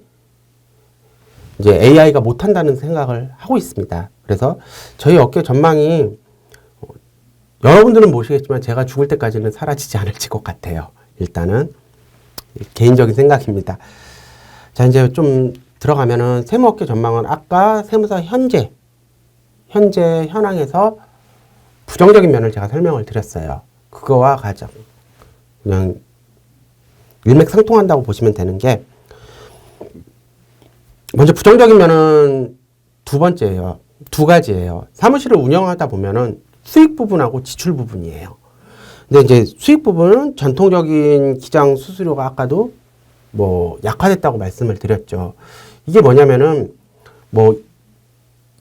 이제 AI가 못한다는 생각을 하고 있습니다. 그래서 저희 업계 전망이 여러분들은 모르시겠지만 제가 죽을 때까지는 사라지지 않을 것 같아요. 일단은 개인적인 생각입니다. 자, 이제 좀 들어가면은 세무업계 전망은 아까 세무사 현재 현황에서 부정적인 면을 제가 설명을 드렸어요. 그거와 가장 그냥 일맥상통한다고 보시면 되는 게 먼저 부정적인 면은 두 번째예요. 두 가지예요. 사무실을 운영하다 보면은 수익 부분하고 지출 부분이에요. 근데 이제 수익 부분은 전통적인 기장 수수료가 아까도 뭐 약화됐다고 말씀을 드렸죠. 이게 뭐냐면은 뭐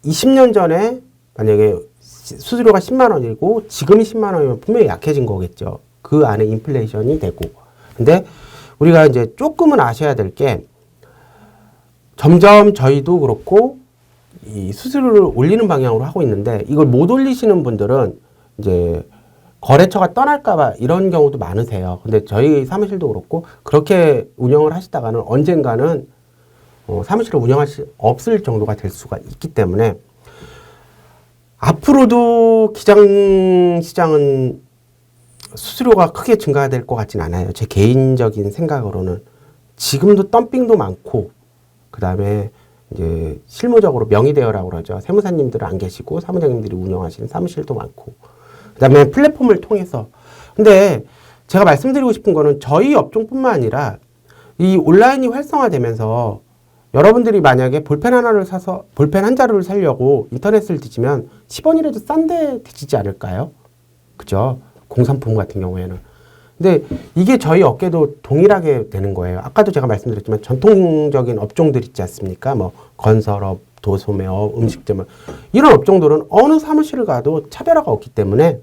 20년 전에 만약에 수수료가 10만 원이고 지금이 10만 원이면 분명히 약해진 거겠죠. 그 안에 인플레이션이 되고. 근데 우리가 이제 조금은 아셔야 될 게 점점 저희도 그렇고 이 수수료를 올리는 방향으로 하고 있는데 이걸 못 올리시는 분들은 이제 거래처가 떠날까봐 이런 경우도 많으세요. 근데 저희 사무실도 그렇고 그렇게 운영을 하시다가는 언젠가는 사무실을 운영할 수 없을 정도가 될 수가 있기 때문에 앞으로도 기장 시장은 수수료가 크게 증가될 것 같진 않아요. 제 개인적인 생각으로는 지금도 덤핑도 많고 그 다음에 이제 실무적으로 명의대여라고 그러죠. 세무사님들은 안 계시고 사무장님들이 운영하시는 사무실도 많고 그 다음에 플랫폼을 통해서 근데 제가 말씀드리고 싶은 거는 저희 업종뿐만 아니라 이 온라인이 활성화되면서 여러분들이 만약에 볼펜 하나를 사서 볼펜 한 자루를 사려고 인터넷을 뒤지면 10원이라도 싼데 뒤지지 않을까요? 그죠? 공산품 같은 경우에는. 근데 이게 저희 업계도 동일하게 되는 거예요. 아까도 제가 말씀드렸지만 전통적인 업종들 있지 않습니까? 뭐 건설업, 도소매업, 음식점업 이런 업종들은 어느 사무실을 가도 차별화가 없기 때문에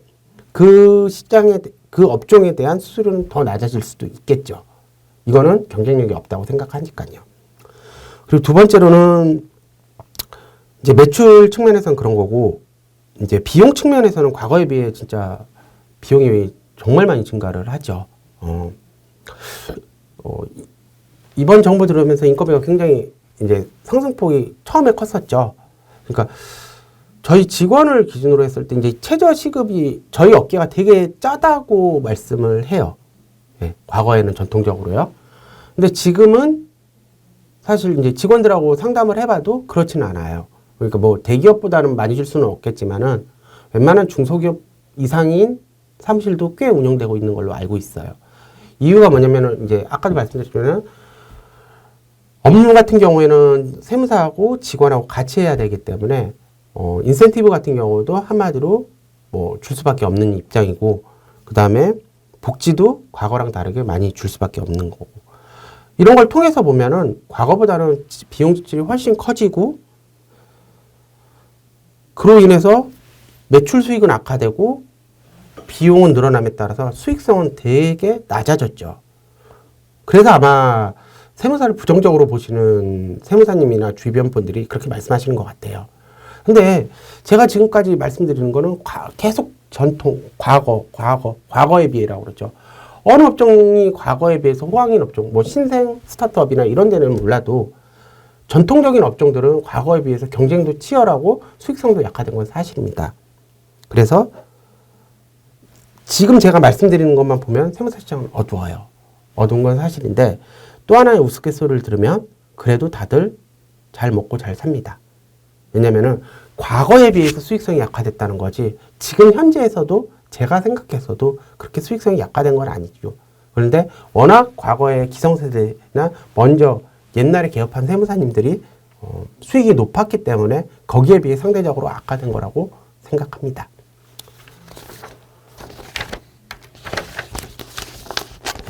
그 시장에 그 업종에 대한 수수료는 더 낮아질 수도 있겠죠. 이거는 경쟁력이 없다고 생각하니까요. 그리고 두 번째로는 이제 매출 측면에서는 그런 거고 이제 비용 측면에서는 과거에 비해 진짜 비용이 정말 많이 증가를 하죠. 이번 정부 들어오면서 인건비가 굉장히 이제 상승폭이 처음에 컸었죠. 그러니까 저희 직원을 기준으로 했을 때 이제 최저 시급이 저희 업계가 되게 짜다고 말씀을 해요. 예, 과거에는 전통적으로요. 근데 지금은 사실 이제 직원들하고 상담을 해봐도 그렇지는 않아요. 그러니까 뭐 대기업보다는 많이 줄 수는 없겠지만은 웬만한 중소기업 이상인 사무실도 꽤 운영되고 있는 걸로 알고 있어요. 이유가 뭐냐면은 이제 아까도 말씀드렸지만은 업무 같은 경우에는 세무사하고 직원하고 같이 해야 되기 때문에 인센티브 같은 경우도 한마디로 뭐 줄 수밖에 없는 입장이고, 그 다음에 복지도 과거랑 다르게 많이 줄 수밖에 없는 거고, 이런 걸 통해서 보면은 과거보다는 비용 지출이 훨씬 커지고, 그로 인해서 매출 수익은 악화되고 비용은 늘어남에 따라서 수익성은 되게 낮아졌죠. 그래서 아마 세무사를 부정적으로 보시는 세무사님이나 주변 분들이 그렇게 말씀하시는 것 같아요. 근데 제가 지금까지 말씀드리는 거는 계속 전통, 과거에 비해라고 그러죠. 어느 업종이 과거에 비해서 호황인 업종, 뭐 신생 스타트업이나 이런 데는 몰라도 전통적인 업종들은 과거에 비해서 경쟁도 치열하고 수익성도 약화된 건 사실입니다. 그래서 지금 제가 말씀드리는 것만 보면 세무사 시장은 어두워요. 어두운 건 사실인데, 또 하나의 우스갯소리를 들으면 그래도 다들 잘 먹고 잘 삽니다. 왜냐면은 과거에 비해서 수익성이 약화됐다는 거지, 지금 현재에서도 제가 생각해서도 그렇게 수익성이 약화된 건 아니죠. 그런데 워낙 과거의 기성세대나 먼저 옛날에 개업한 세무사님들이 수익이 높았기 때문에 거기에 비해 상대적으로 악화된 거라고 생각합니다.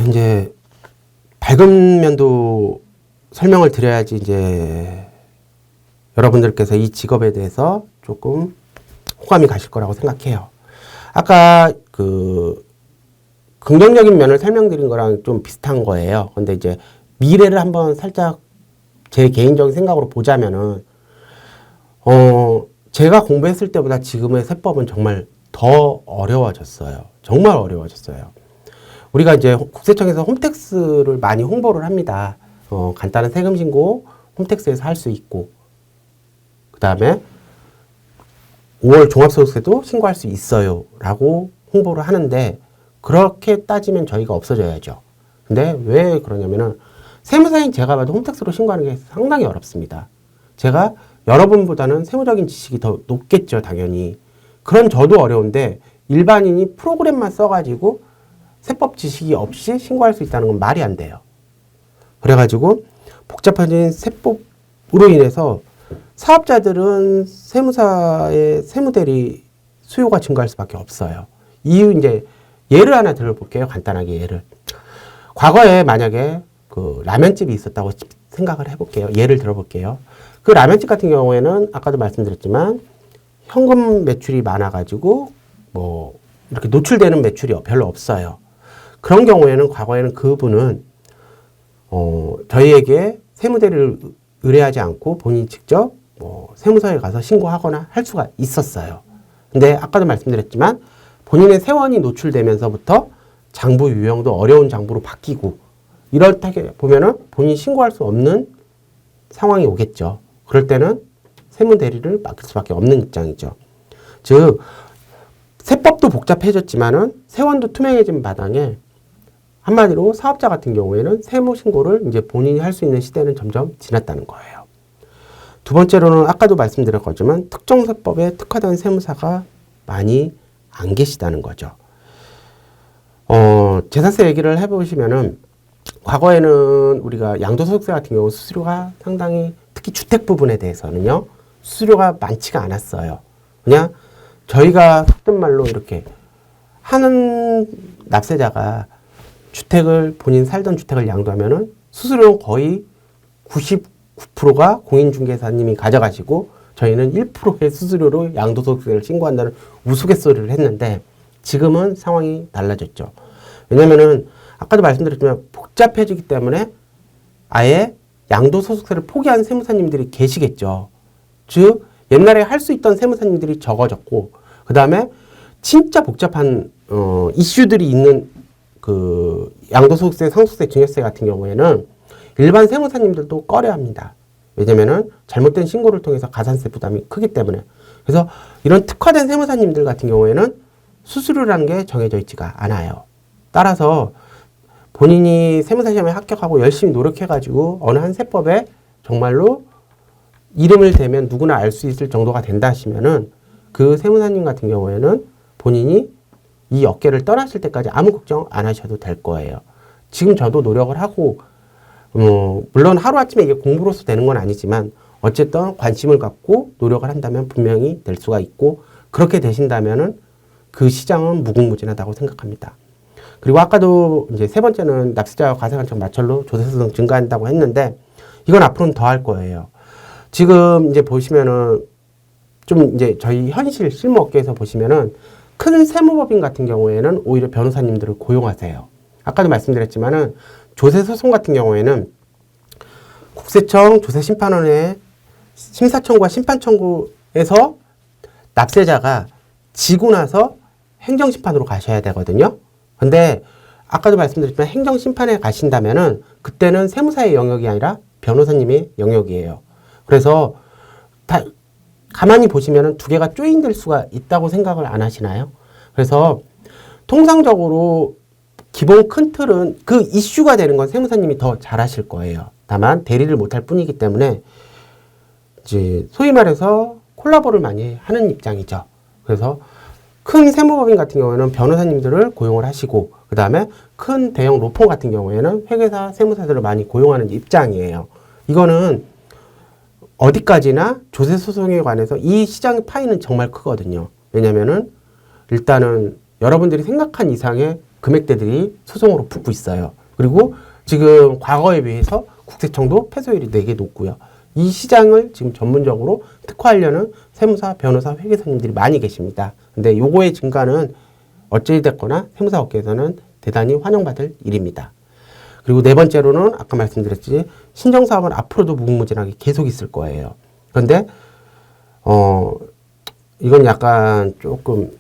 이제 밝은 면도 설명을 드려야지 이제 여러분들께서 이 직업에 대해서 조금 호감이 가실 거라고 생각해요. 아까 그 긍정적인 면을 설명드린 거랑 좀 비슷한 거예요. 근데 이제 미래를 한번 살짝 제 개인적인 생각으로 보자면은 제가 공부했을 때보다 지금의 세법은 정말 더 어려워졌어요. 정말 어려워졌어요. 우리가 이제 국세청에서 홈택스를 많이 홍보를 합니다. 간단한 세금 신고 홈택스에서 할 수 있고, 그 다음에 5월 종합소득세도 신고할 수 있어요 라고 홍보를 하는데, 그렇게 따지면 저희가 없어져야죠. 근데 왜 그러냐면은 세무사인 제가 봐도 홈택스로 신고하는 게 상당히 어렵습니다. 제가 여러분보다는 세무적인 지식이 더 높겠죠, 당연히. 그런 저도 어려운데 일반인이 프로그램만 써가지고 세법 지식이 없이 신고할 수 있다는 건 말이 안 돼요. 그래가지고 복잡해진 세법으로 인해서 사업자들은 세무사의 세무대리 수요가 증가할 수밖에 없어요. 이유 이제 예를 하나 들어볼게요. 간단하게 예를. 과거에 만약에 그 라면집이 있었다고 생각을 해볼게요. 예를 들어볼게요. 그 라면집 같은 경우에는 아까도 말씀드렸지만 현금 매출이 많아가지고 뭐 이렇게 노출되는 매출이 별로 없어요. 그런 경우에는 과거에는 그분은 저희에게 세무대리를 의뢰하지 않고 본인이 직접 뭐 세무서에 가서 신고하거나 할 수가 있었어요. 근데 아까도 말씀드렸지만 본인의 세원이 노출되면서부터 장부 유형도 어려운 장부로 바뀌고 이럴 때 보면은 본인이 신고할 수 없는 상황이 오겠죠. 그럴 때는 세무대리를 맡길 수밖에 없는 입장이죠. 즉 세법도 복잡해졌지만은 세원도 투명해진 마당에 한마디로 사업자 같은 경우에는 세무신고를 이제 본인이 할 수 있는 시대는 점점 지났다는 거예요. 두 번째로는 아까도 말씀드렸지만 특정세법에 특화된 세무사가 많이 안 계시다는 거죠. 재산세 얘기를 해보시면은 과거에는 우리가 양도소득세 같은 경우 수수료가 상당히 특히 주택 부분에 대해서는요 수수료가 많지가 않았어요. 그냥 저희가 속된 말로 이렇게 하는 납세자가 주택을 본인 살던 주택을 양도하면은 수수료는 거의 99%가 공인중개사님이 가져가시고 저희는 1%의 수수료로 양도소득세를 신고한다는 우스갯소리를 했는데 지금은 상황이 달라졌죠. 왜냐면은 아까도 말씀드렸지만 복잡해지기 때문에 아예 양도소득세를 포기한 세무사님들이 계시겠죠. 즉 옛날에 할 수 있던 세무사님들이 적어졌고 그 다음에 진짜 복잡한 이슈들이 있는 그 양도소득세, 상속세, 증여세 같은 경우에는 일반 세무사님들도 꺼려합니다. 왜냐면은 잘못된 신고를 통해서 가산세 부담이 크기 때문에. 그래서 이런 특화된 세무사님들 같은 경우에는 수수료라는 게 정해져 있지가 않아요. 따라서 본인이 세무사 시험에 합격하고 열심히 노력해가지고 어느 한 세법에 정말로 이름을 대면 누구나 알 수 있을 정도가 된다 하시면은 그 세무사님 같은 경우에는 본인이 이 업계를 떠나실 때까지 아무 걱정 안 하셔도 될 거예요. 지금 저도 노력을 하고 물론 하루아침에 이게 공부로서 되는 건 아니지만 어쨌든 관심을 갖고 노력을 한다면 분명히 될 수가 있고 그렇게 되신다면은 그 시장은 무궁무진하다고 생각합니다. 그리고 아까도 이제 세 번째는 납세자와 과세관청 마찰로 조세소득 증가한다고 했는데 이건 앞으로는 더 할 거예요. 지금 이제 보시면은 좀 이제 저희 현실 실무업계에서 보시면은 큰 세무법인 같은 경우에는 오히려 변호사님들을 고용하세요. 아까도 말씀드렸지만은 조세소송 같은 경우에는 국세청, 조세심판원의 심사청구와 심판청구에서 납세자가 지고 나서 행정심판으로 가셔야 되거든요. 근데 아까도 말씀드렸지만 행정심판에 가신다면은 그때는 세무사의 영역이 아니라 변호사님의 영역이에요. 그래서 가만히 보시면은 두 개가 조인될 수가 있다고 생각을 안 하시나요? 그래서 통상적으로 기본 큰 틀은 그 이슈가 되는 건 세무사님이 더 잘하실 거예요. 다만 대리를 못할 뿐이기 때문에 이제 소위 말해서 콜라보를 많이 하는 입장이죠. 그래서 큰 세무법인 같은 경우에는 변호사님들을 고용을 하시고 그 다음에 큰 대형 로펌 같은 경우에는 회계사, 세무사들을 많이 고용하는 입장이에요. 이거는 어디까지나 조세소송에 관해서 이 시장의 파이는 정말 크거든요. 왜냐면은 일단은 여러분들이 생각한 이상의 금액대들이 소송으로 붙고 있어요. 그리고 지금 과거에 비해서 국세청도 패소율이 되게 높고요. 이 시장을 지금 전문적으로 특화하려는 세무사, 변호사, 회계사님들이 많이 계십니다. 근데 요거의 증가는 어찌됐거나 세무사 업계에서는 대단히 환영받을 일입니다. 그리고 네 번째로는 아까 말씀드렸지 신정사업은 앞으로도 무궁무진하게 계속 있을 거예요. 그런데 이건 약간 조금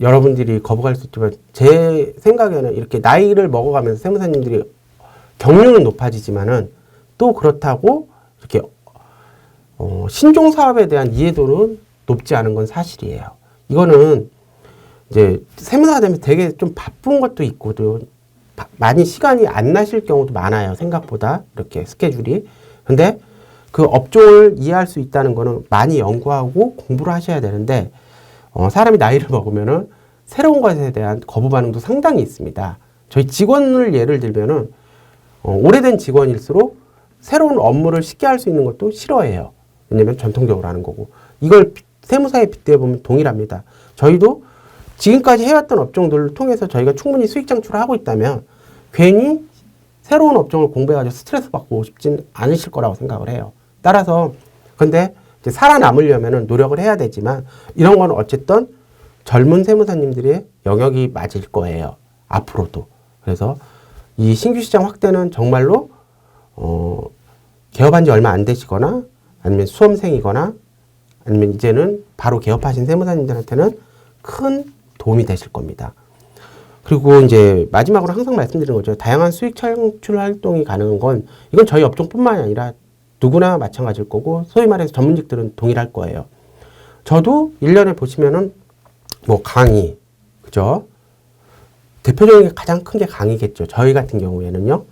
여러분들이 거부할 수 있지만 제 생각에는 이렇게 나이를 먹어가면서 세무사님들이 경륜은 높아지지만은 또 그렇다고 이렇게 신종사업에 대한 이해도는 높지 않은 건 사실이에요. 이거는 이제 세무사가 되면 되게 좀 바쁜 것도 있고 또 많이 시간이 안 나실 경우도 많아요. 생각보다 이렇게 스케줄이. 근데 그 업종을 이해할 수 있다는 거는 많이 연구하고 공부를 하셔야 되는데 사람이 나이를 먹으면은 새로운 것에 대한 거부 반응도 상당히 있습니다. 저희 직원을 예를 들면은 오래된 직원일수록 새로운 업무를 쉽게 할 수 있는 것도 싫어해요. 왜냐면 전통적으로 하는 거고. 이걸 세무사에 빗대어 보면 동일합니다. 저희도 지금까지 해왔던 업종들을 통해서 저희가 충분히 수익 창출을 하고 있다면 괜히 새로운 업종을 공부해가지고 스트레스 받고 싶진 않으실 거라고 생각을 해요. 따라서 근데 이제 살아남으려면 노력을 해야 되지만 이런 건 어쨌든 젊은 세무사님들의 영역이 맞을 거예요. 앞으로도. 그래서 이 신규 시장 확대는 정말로 개업한 지 얼마 안 되시거나 아니면 수험생이거나 아니면 이제는 바로 개업하신 세무사님들한테는 큰 도움이 되실 겁니다. 그리고 이제 마지막으로 항상 말씀드리는 거죠. 다양한 수익 창출 활동이 가능한 건 이건 저희 업종뿐만이 아니라 누구나 마찬가지일 거고 소위 말해서 전문직들은 동일할 거예요. 저도 1년에 보시면은 뭐 강의, 그죠? 대표적인 게 가장 큰 게 강의겠죠. 저희 같은 경우에는요.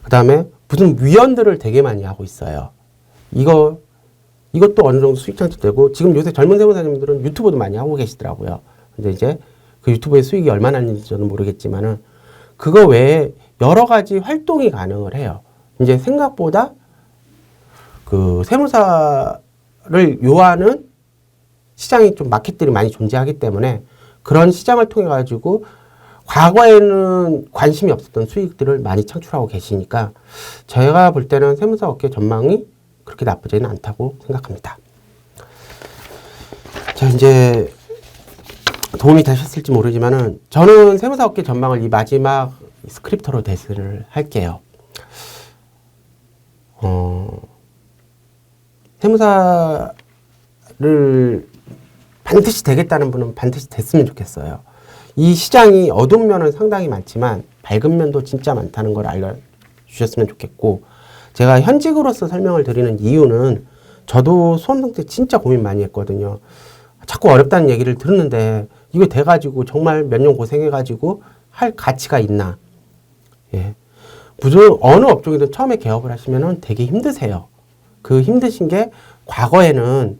그 다음에 무슨 위원들을 되게 많이 하고 있어요. 이것도 어느 정도 수익 창출되고 지금 요새 젊은 세무사님들은 유튜브도 많이 하고 계시더라고요. 근데 이제 그 유튜브의 수익이 얼마나 있는지 저는 모르겠지만은 그거 외에 여러 가지 활동이 가능을 해요. 이제 생각보다 그 세무사를 요하는 시장이 좀 마켓들이 많이 존재하기 때문에 그런 시장을 통해 가지고 과거에는 관심이 없었던 수익들을 많이 창출하고 계시니까 제가 볼 때는 세무사 업계 전망이 그렇게 나쁘지는 않다고 생각합니다. 자, 이제 도움이 되셨을지 모르지만은 저는 세무사 업계 전망을 이 마지막 스크립터로 대신을 할게요. 세무사를 반드시 되겠다는 분은 반드시 됐으면 좋겠어요. 이 시장이 어두운 면은 상당히 많지만 밝은 면도 진짜 많다는 걸 알려주셨으면 좋겠고, 제가 현직으로서 설명을 드리는 이유는 저도 수험 상태 진짜 고민 많이 했거든요. 자꾸 어렵다는 얘기를 들었는데 이거 돼가지고 정말 몇 년 고생해가지고 할 가치가 있나. 예. 무슨 어느 업종이든 처음에 개업을 하시면은 되게 힘드세요. 그 힘드신 게 과거에는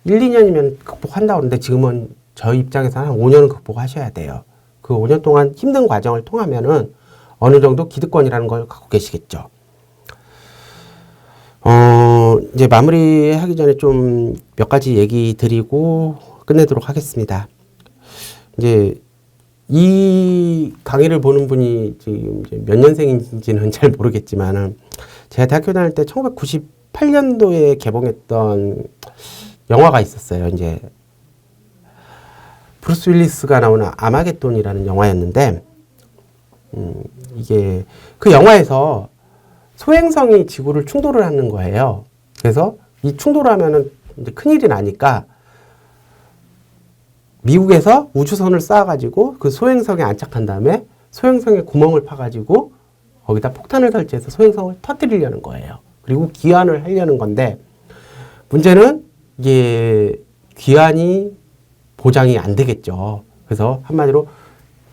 1, 2년이면 극복한다고 그러는데 지금은 저희 입장에서는 한 5년은 극복하셔야 돼요. 그 5년 동안 힘든 과정을 통하면은 어느 정도 기득권이라는 걸 갖고 계시겠죠. 이제 마무리하기 전에 좀 몇 가지 얘기 드리고 끝내도록 하겠습니다. 이제 이 강의를 보는 분이 지금 이제 몇 년생인지는 잘 모르겠지만은 제가 대학교 다닐 때 1998년도에 개봉했던 영화가 있었어요. 이제 브루스 윌리스가 나오는 아마겟돈이라는 영화였는데, 이게 그 영화에서 소행성이 지구를 충돌을 하는 거예요. 그래서 이 충돌을 하면은 이제 큰일이 나니까 미국에서 우주선을 쏴가지고 그 소행성에 안착한 다음에 소행성에 구멍을 파가지고 거기다 폭탄을 설치해서 소행성을 터뜨리려는 거예요. 그리고 귀환을 하려는 건데, 문제는 이게 귀환이 보장이 안 되겠죠. 그래서 한마디로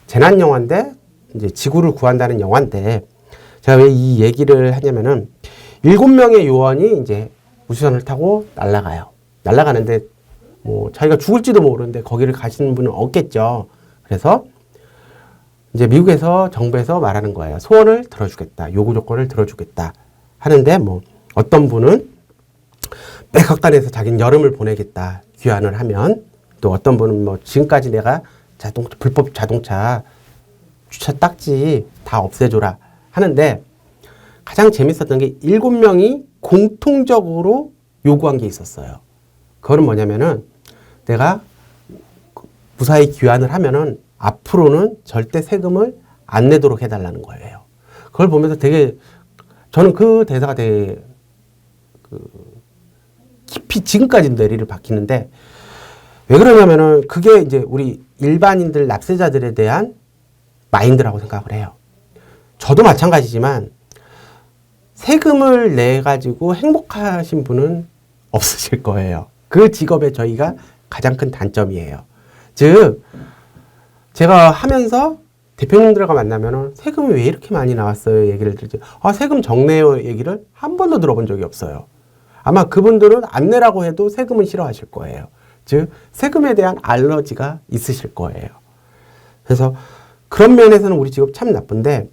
재난 영화인데 이제 지구를 구한다는 영화인데, 제가 왜 이 얘기를 하냐면은 7명의 요원이 이제 우주선을 타고 날아가요. 날아가는데 뭐 자기가 죽을지도 모르는데 거기를 가시는 분은 없겠죠. 그래서 이제 미국에서 정부에서 말하는 거예요. 소원을 들어주겠다. 요구 조건을 들어주겠다. 하는데 뭐 어떤 분은 백악관에서 자기는 여름을 보내겠다. 귀환을 하면, 또 어떤 분은 뭐 지금까지 내가 불법 자동차 주차 딱지 다 없애줘라 하는데, 가장 재밌었던 게 7명이 공통적으로 요구한 게 있었어요. 그거는 뭐냐면은 내가 무사히 귀환을 하면은 앞으로는 절대 세금을 안 내도록 해달라는 거예요. 그걸 보면서 되게, 저는 그 대사가 되게 깊이 지금까지 뇌리를 박히는데, 왜 그러냐면은 그게 이제 우리 일반인들 납세자들에 대한 마인드라고 생각을 해요. 저도 마찬가지지만 세금을 내 가지고 행복하신 분은 없으실 거예요. 그 직업에 저희가 가장 큰 단점이에요. 즉 제가 하면서 대표님들과 만나면은 세금이 왜 이렇게 많이 나왔어요 얘기를 들지, 세금 적네요 얘기를 한 번도 들어본 적이 없어요. 아마 그분들은 안 내라고 해도 세금은 싫어하실 거예요. 즉 세금에 대한 알러지가 있으실 거예요. 그래서 그런 면에서는 우리 직업 참 나쁜데,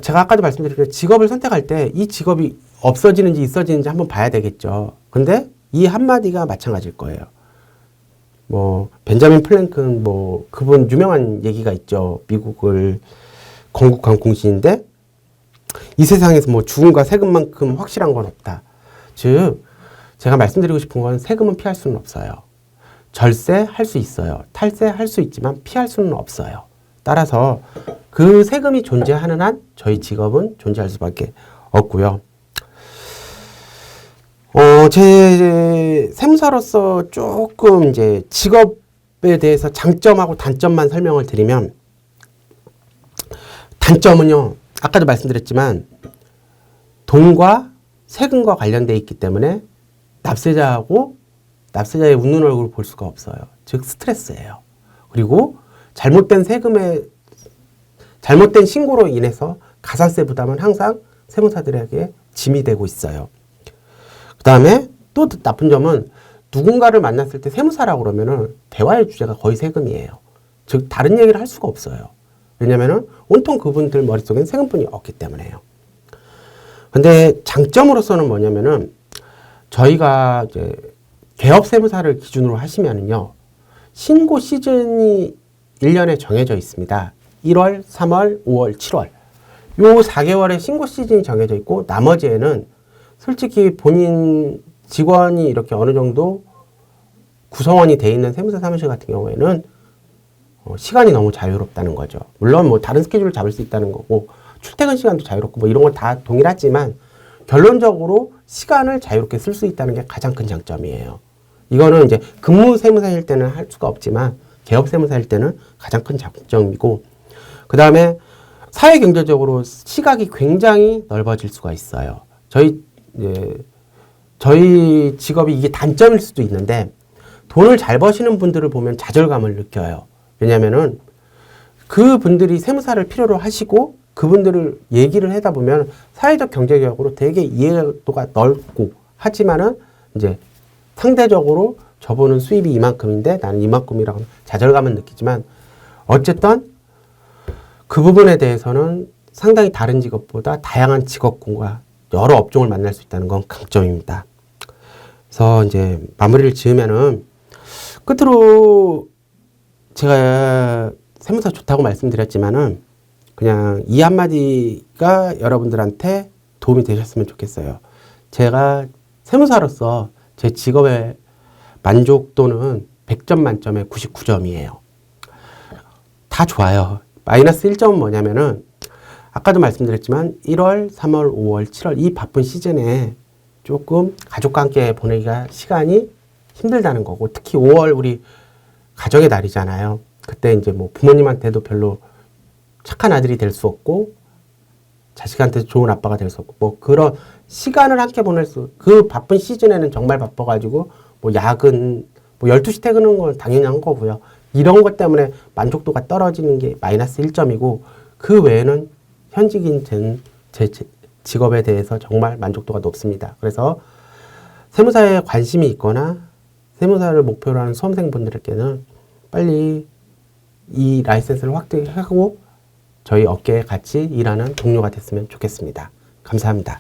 제가 아까도 말씀드렸지만 직업을 선택할 때 이 직업이 없어지는지 있어지는지 한번 봐야 되겠죠. 근데 이 한마디가 마찬가지일 거예요. 뭐 벤자민 플랭큰 뭐 그분 유명한 얘기가 있죠. 미국을 건국한 공신인데, 이 세상에서 뭐 죽음과 세금만큼 확실한 건 없다. 즉 제가 말씀드리고 싶은 건 세금은 피할 수는 없어요. 절세할 수 있어요. 탈세할 수 있지만 피할 수는 없어요. 따라서 그 세금이 존재하는 한 저희 직업은 존재할 수밖에 없고요. 제 세무사로서 조금 이제 직업에 대해서 장점하고 단점만 설명을 드리면, 단점은요, 아까도 말씀드렸지만 돈과 세금과 관련되어 있기 때문에 납세자의 웃는 얼굴을 볼 수가 없어요. 즉 스트레스예요. 그리고 잘못된 신고로 인해서 가산세 부담은 항상 세무사들에게 짐이 되고 있어요. 그 다음에 또 나쁜 점은 누군가를 만났을 때 세무사라고 그러면은 대화의 주제가 거의 세금이에요. 즉 다른 얘기를 할 수가 없어요. 왜냐면은 온통 그분들 머릿속엔 세금뿐이 없기 때문에요. 근데 장점으로서는 뭐냐면은 저희가 이제 개업 세무사를 기준으로 하시면은요, 신고 시즌이 1년에 정해져 있습니다. 1월, 3월, 5월, 7월. 요 4개월의 신고 시즌이 정해져 있고, 나머지에는 솔직히 본인 직원이 이렇게 어느 정도 구성원이 돼 있는 세무사 사무실 같은 경우에는 시간이 너무 자유롭다는 거죠. 물론 뭐 다른 스케줄을 잡을 수 있다는 거고, 출퇴근 시간도 자유롭고 뭐 이런 건 다 동일하지만, 결론적으로 시간을 자유롭게 쓸 수 있다는 게 가장 큰 장점이에요. 이거는 이제 근무 세무사일 때는 할 수가 없지만 개업 세무사일 때는 가장 큰 장점이고, 그 다음에 사회 경제적으로 시각이 굉장히 넓어질 수가 있어요. 저희 직업이 이게 단점일 수도 있는데, 돈을 잘 버시는 분들을 보면 좌절감을 느껴요. 왜냐면은 그분들이 세무사를 필요로 하시고 그분들을 얘기를 하다 보면 사회적 경제적으로 되게 이해도가 넓고, 하지만은 이제 상대적으로 저분은 수입이 이만큼인데 나는 이만큼이라고 좌절감은 느끼지만, 어쨌든 그 부분에 대해서는 상당히 다른 직업보다 다양한 직업군과 여러 업종을 만날 수 있다는 건 강점입니다. 그래서 이제 마무리를 지으면은, 끝으로 제가 세무사 좋다고 말씀드렸지만은 그냥 이 한마디가 여러분들한테 도움이 되셨으면 좋겠어요. 제가 세무사로서 제 직업의 만족도는 100점 만점에 99점이에요. 다 좋아요. 마이너스 1점은 뭐냐면은, 아까도 말씀드렸지만 1월, 3월, 5월, 7월 이 바쁜 시즌에 조금 가족과 함께 보내기가 시간이 힘들다는 거고, 특히 5월 우리 가정의 달이잖아요. 그때 이제 뭐 부모님한테도 별로 착한 아들이 될 수 없고, 자식한테 좋은 아빠가 될 수 없고, 뭐 그런 시간을 함께 보낼 그 바쁜 시즌에는 정말 바빠가지고, 뭐 야근, 뭐 12시 퇴근하는 건 당연히 한 거고요. 이런 것 때문에 만족도가 떨어지는 게 마이너스 1점이고, 그 외에는 현직인 제 직업에 대해서 정말 만족도가 높습니다. 그래서 세무사에 관심이 있거나 세무사를 목표로 하는 수험생분들에게는 빨리 이 라이센스를 확대하고 저희 업계에 같이 일하는 동료가 됐으면 좋겠습니다. 감사합니다.